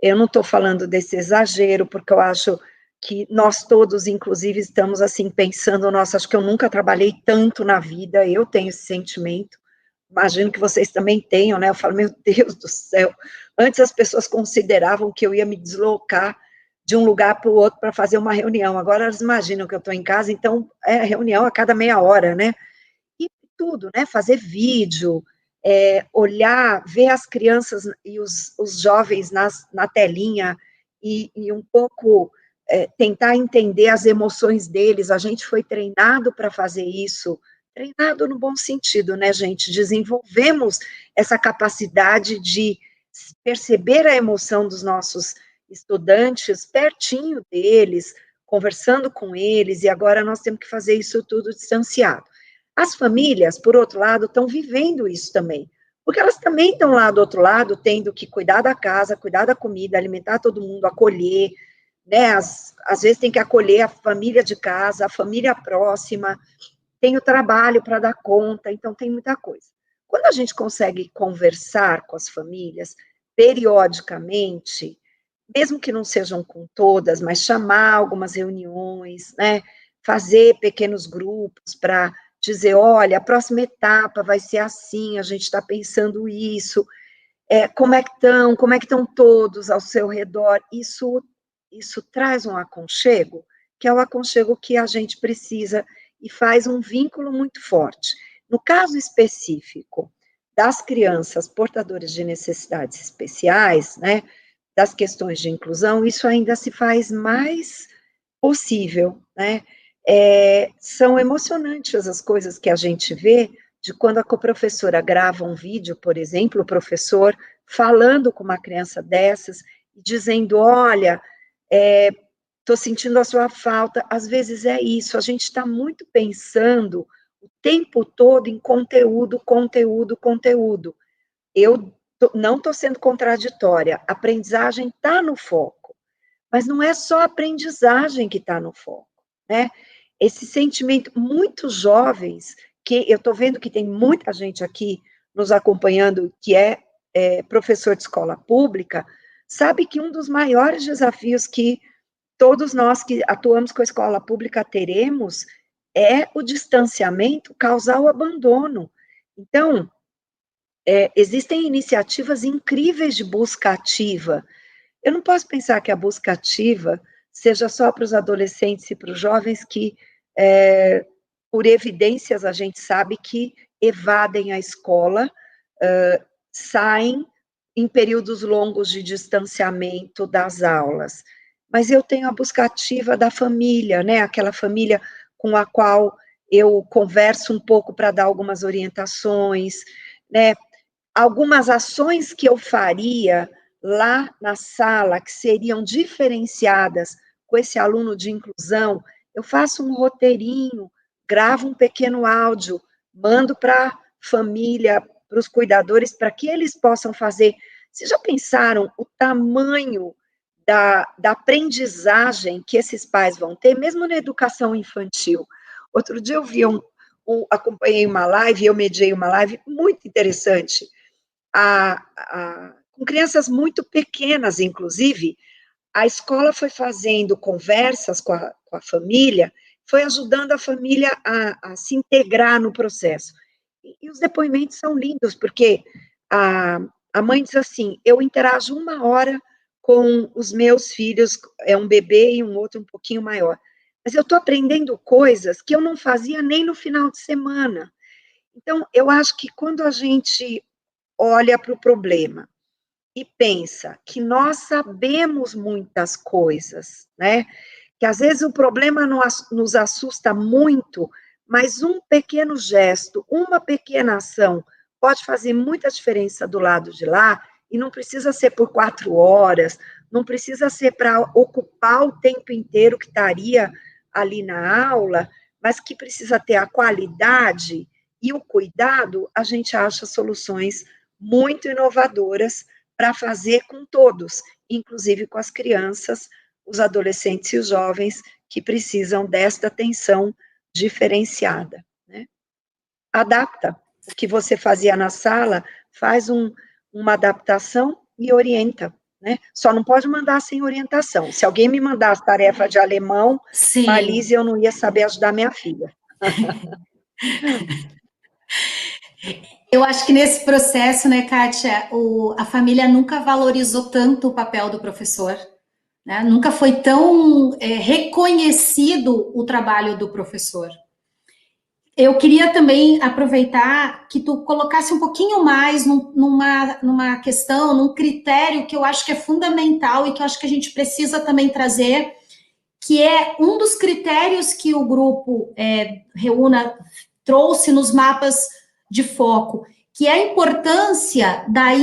eu não estou falando desse exagero, porque eu acho que nós todos, inclusive, estamos, assim, pensando, nossa, acho que eu nunca trabalhei tanto na vida, eu tenho esse sentimento, imagino que vocês também tenham, né, eu falo, meu Deus do céu, antes as pessoas consideravam que eu ia me deslocar de um lugar para o outro para fazer uma reunião, agora elas imaginam que eu estou em casa, então é reunião a cada meia hora, né, e tudo, né, fazer vídeo, olhar, ver as crianças e os jovens na telinha, e um pouco tentar entender as emoções deles, a gente foi treinado para fazer isso, treinado no bom sentido, né, gente, desenvolvemos essa capacidade de perceber a emoção dos nossos estudantes pertinho deles, conversando com eles, e agora nós temos que fazer isso tudo distanciado. As famílias, por outro lado, estão vivendo isso também, porque elas também estão lá do outro lado, tendo que cuidar da casa, cuidar da comida, alimentar todo mundo, acolher, né, às vezes tem que acolher a família de casa, a família próxima, tem o trabalho para dar conta, então tem muita coisa. Quando a gente consegue conversar com as famílias, periodicamente, mesmo que não sejam com todas, mas chamar algumas reuniões, né, fazer pequenos grupos para dizer, olha, a próxima etapa vai ser assim, a gente está pensando isso, como é que estão todos ao seu redor, isso traz um aconchego, que é o aconchego que a gente precisa e faz um vínculo muito forte. No caso específico das crianças portadoras de necessidades especiais, né, das questões de inclusão, isso ainda se faz mais possível, né? São emocionantes as coisas que a gente vê de quando a coprofessora grava um vídeo, por exemplo, o professor falando com uma criança dessas, dizendo, olha, estou sentindo a sua falta, às vezes é isso, a gente está muito pensando o tempo todo em conteúdo, conteúdo, conteúdo. Eu não estou sendo contraditória, a aprendizagem está no foco, mas não é só a aprendizagem que está no foco, né? Esse sentimento, muitos jovens, que eu estou vendo que tem muita gente aqui nos acompanhando, que professor de escola pública, sabe que um dos maiores desafios que todos nós que atuamos com a escola pública teremos é o distanciamento causar o abandono. Então, existem iniciativas incríveis de busca ativa. Eu não posso pensar que a busca ativa seja só para os adolescentes e para os jovens que, por evidências, a gente sabe que evadem a escola, saem em períodos longos de distanciamento das aulas. Mas eu tenho a busca ativa da família, né? Aquela família com a qual eu converso um pouco para dar algumas orientações, né? Algumas ações que eu faria lá na sala, que seriam diferenciadas com esse aluno de inclusão, eu faço um roteirinho, gravo um pequeno áudio, mando para a família, para os cuidadores, para que eles possam fazer. Vocês já pensaram o tamanho da aprendizagem que esses pais vão ter, mesmo na educação infantil. Outro dia eu vi acompanhei uma live, eu mediei uma live muito interessante, com crianças muito pequenas, inclusive, a escola foi fazendo conversas com a família, foi ajudando a família a se integrar no processo. E os depoimentos são lindos, porque a mãe diz assim, eu interajo 1 hora com os meus filhos, é um bebê e um outro um pouquinho maior, mas eu estou aprendendo coisas que eu não fazia nem no final de semana. Então, eu acho que quando a gente olha para o problema e pensa que nós sabemos muitas coisas, né? Que às vezes o problema nos assusta muito, mas um pequeno gesto, uma pequena ação pode fazer muita diferença do lado de lá, e não precisa ser por 4 horas, não precisa ser para ocupar o tempo inteiro que estaria ali na aula, mas que precisa ter a qualidade e o cuidado, a gente acha soluções muito inovadoras para fazer com todos, inclusive com as crianças, os adolescentes e os jovens que precisam desta atenção diferenciada, né? Adapta. O que você fazia na sala, faz uma adaptação e orienta, né? Só não pode mandar sem orientação. Se alguém me mandasse tarefa de alemão, Sim. Marlise, eu não ia saber ajudar minha filha. Eu acho que nesse processo, né, Kátia, a família nunca valorizou tanto o papel do professor, né? Nunca foi tão reconhecido o trabalho do professor. Eu queria também aproveitar que tu colocasse um pouquinho mais numa questão, num critério que eu acho que é fundamental e que eu acho que a gente precisa também trazer, que é um dos critérios que o grupo Reúna trouxe nos mapas de foco, que é a importância da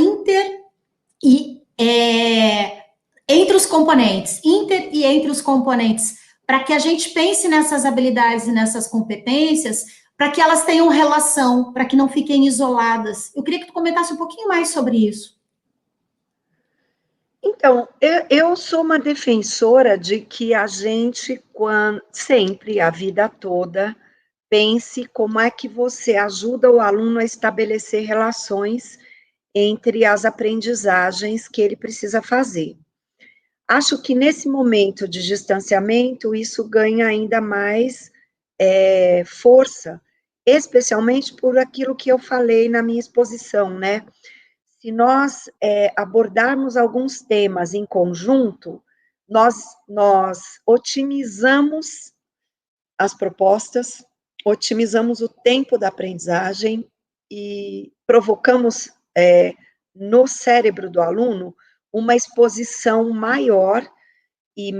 entre os componentes, inter e entre os componentes, para que a gente pense nessas habilidades e nessas competências, para que elas tenham relação, para que não fiquem isoladas. Eu queria que tu comentasse um pouquinho mais sobre isso. Então, eu sou uma defensora de que a gente, sempre, a vida toda, pense como é que você ajuda o aluno a estabelecer relações entre as aprendizagens que ele precisa fazer. Acho que nesse momento de distanciamento, isso ganha ainda mais força, especialmente por aquilo que eu falei na minha exposição, né? Se nós abordarmos alguns temas em conjunto, nós otimizamos as propostas, otimizamos o tempo da aprendizagem e provocamos no cérebro do aluno uma exposição maior e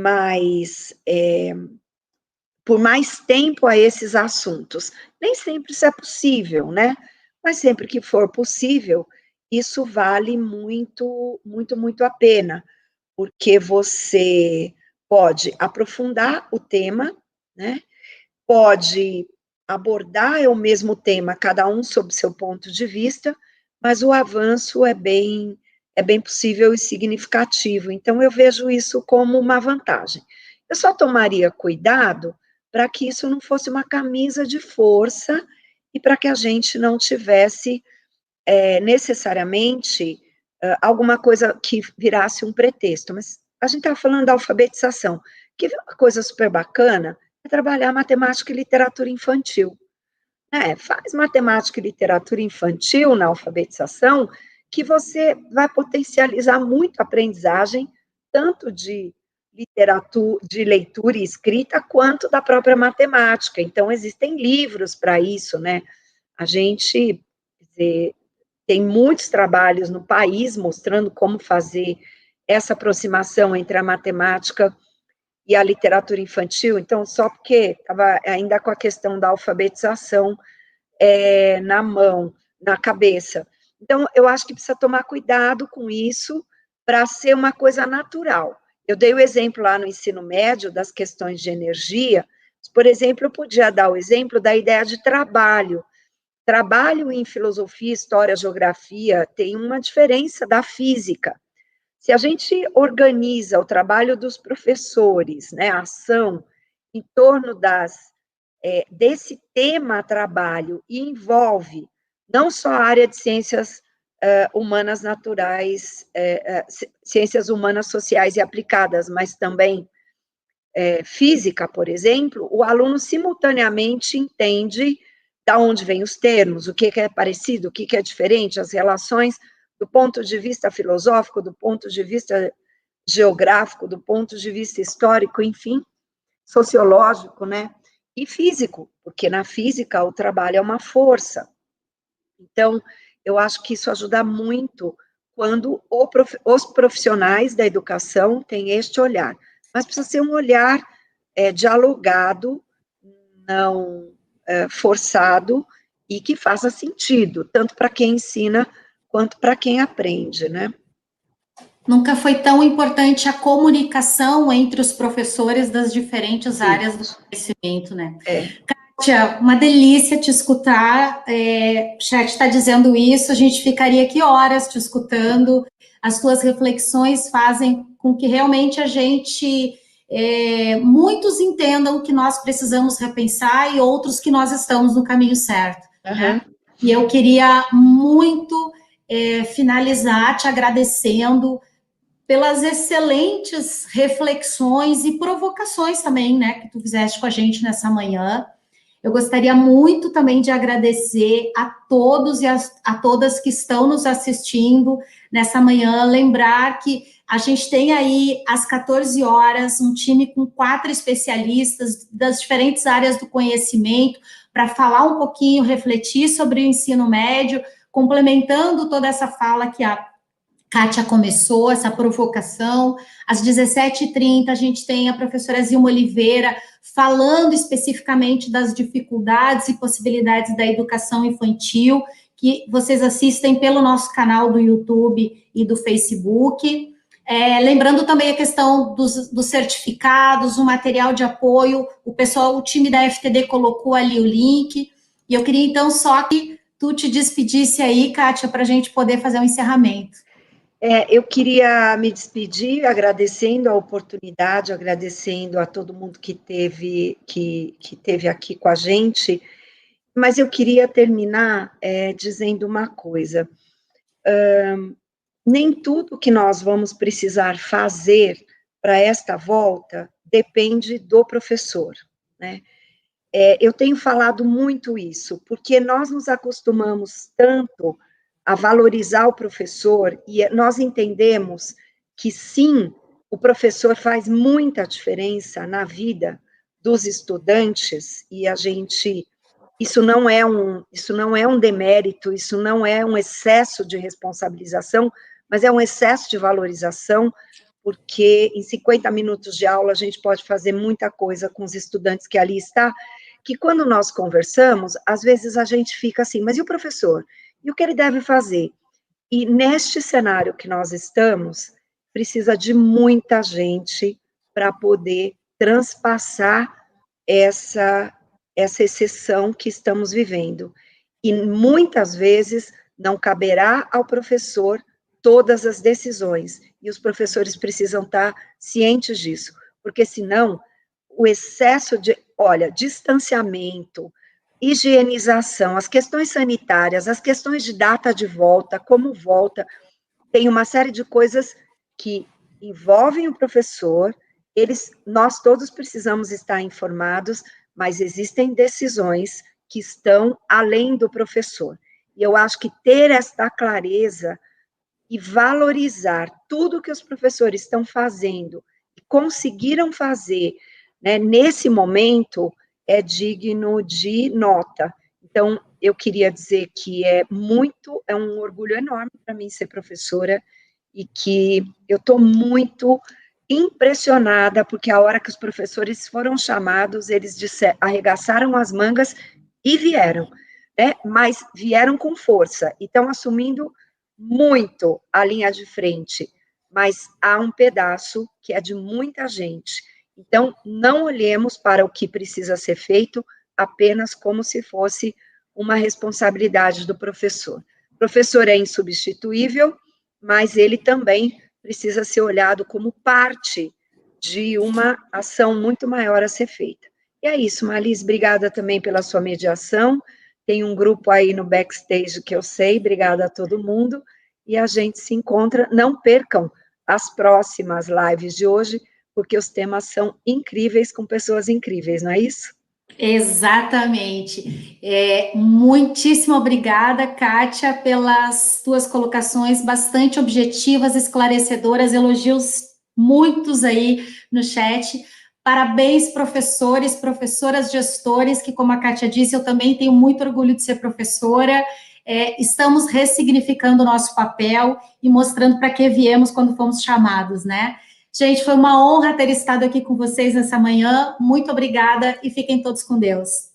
por mais tempo a esses assuntos. Nem sempre isso é possível, né? Mas sempre que for possível, isso vale muito, muito, muito a pena, porque você pode aprofundar o tema, né? Pode abordar o mesmo tema, cada um sob seu ponto de vista, mas o avanço é bem possível e significativo. Então, eu vejo isso como uma vantagem. Eu só tomaria cuidado para que isso não fosse uma camisa de força e para que a gente não tivesse necessariamente alguma coisa que virasse um pretexto. Mas a gente está falando da alfabetização, que é uma coisa super bacana, é trabalhar matemática e literatura infantil. Faz matemática e literatura infantil na alfabetização, que você vai potencializar muito a aprendizagem, tanto de literatura, de leitura e escrita, quanto da própria matemática. Então, existem livros para isso, né? A gente, quer dizer, tem muitos trabalhos no país mostrando como fazer essa aproximação entre a matemática e a literatura infantil. Então, só porque estava ainda com a questão da alfabetização na mão, na cabeça. Então, eu acho que precisa tomar cuidado com isso para ser uma coisa natural. Eu dei o exemplo lá no ensino médio das questões de energia, por exemplo, eu podia dar o exemplo da ideia de trabalho. Trabalho em filosofia, história, geografia tem uma diferença da física. Se a gente organiza o trabalho dos professores, né, a ação, em torno desse tema trabalho, e envolve não só a área de ciências humanas naturais, ciências humanas sociais e aplicadas, mas também física, por exemplo, o aluno simultaneamente entende de onde vêm os termos, o que é parecido, o que é diferente, as relações do ponto de vista filosófico, do ponto de vista geográfico, do ponto de vista histórico, enfim, sociológico, né? E físico, porque na física o trabalho é uma força. Então, eu acho que isso ajuda muito quando os profissionais da educação têm este olhar. Mas precisa ser um olhar dialogado, não forçado, e que faça sentido, tanto para quem ensina, quanto para quem aprende, né? Nunca foi tão importante a comunicação entre os professores das diferentes áreas do conhecimento, né? Kátia, uma delícia te escutar, o chat está dizendo isso, a gente ficaria aqui horas te escutando, as tuas reflexões fazem com que realmente a gente, muitos entendam que nós precisamos repensar e outros que nós estamos no caminho certo, né? E eu queria muito finalizar te agradecendo pelas excelentes reflexões e provocações também, né, que tu fizeste com a gente nessa manhã. Eu gostaria muito também de agradecer a todos e a todas que estão nos assistindo nessa manhã. Lembrar que a gente tem aí, às 14 horas, um time com 4 especialistas das diferentes áreas do conhecimento para falar um pouquinho, refletir sobre o ensino médio, complementando toda essa fala que a Kátia começou, essa provocação. Às 17h30, a gente tem a professora Zilma Oliveira falando especificamente das dificuldades e possibilidades da educação infantil, que vocês assistem pelo nosso canal do YouTube e do Facebook. Lembrando também a questão dos certificados, o material de apoio, o time da FTD colocou ali o link, e eu queria então só que tu te despedisse aí, Kátia, para a gente poder fazer um encerramento. Eu queria me despedir agradecendo a oportunidade, agradecendo a todo mundo que teve aqui com a gente, mas eu queria terminar dizendo uma coisa. Nem tudo que nós vamos precisar fazer para esta volta depende do professor, né? Eu tenho falado muito isso, porque nós nos acostumamos tanto a valorizar o professor, e nós entendemos que, sim, o professor faz muita diferença na vida dos estudantes, e isso não é um demérito, isso não é um excesso de responsabilização, mas é um excesso de valorização, porque em 50 minutos de aula a gente pode fazer muita coisa com os estudantes que ali estão, que quando nós conversamos, às vezes a gente fica assim, mas e o professor? E o que ele deve fazer? E neste cenário que nós estamos, precisa de muita gente para poder transpassar essa exceção que estamos vivendo. E muitas vezes não caberá ao professor todas as decisões, e os professores precisam estar cientes disso, porque senão o excesso de, distanciamento, higienização, as questões sanitárias, as questões de data de volta, como volta, tem uma série de coisas que envolvem o professor, nós todos precisamos estar informados, mas existem decisões que estão além do professor. E eu acho que ter esta clareza e valorizar tudo que os professores estão fazendo e conseguiram fazer, né, nesse momento, é digno de nota. Então, eu queria dizer que é um orgulho enorme para mim ser professora, e que eu estou muito impressionada, porque a hora que os professores foram chamados, eles arregaçaram as mangas e vieram, né? Mas vieram com força, e estão assumindo muito a linha de frente, mas há um pedaço que é de muita gente. Então, não olhemos para o que precisa ser feito apenas como se fosse uma responsabilidade do professor. O professor é insubstituível, mas ele também precisa ser olhado como parte de uma ação muito maior a ser feita. E é isso, Marlise, obrigada também pela sua mediação. Tem um grupo aí no backstage que eu sei, obrigada a todo mundo. E a gente se encontra, não percam as próximas lives de hoje, porque os temas são incríveis, com pessoas incríveis, não é isso? Exatamente. Muitíssimo obrigada, Kátia, pelas tuas colocações bastante objetivas, esclarecedoras, elogios muitos aí no chat. Parabéns, professores, professoras, gestores, que, como a Kátia disse, eu também tenho muito orgulho de ser professora. Estamos ressignificando o nosso papel e mostrando para que viemos quando fomos chamados, né? Gente, foi uma honra ter estado aqui com vocês nessa manhã. Muito obrigada e fiquem todos com Deus.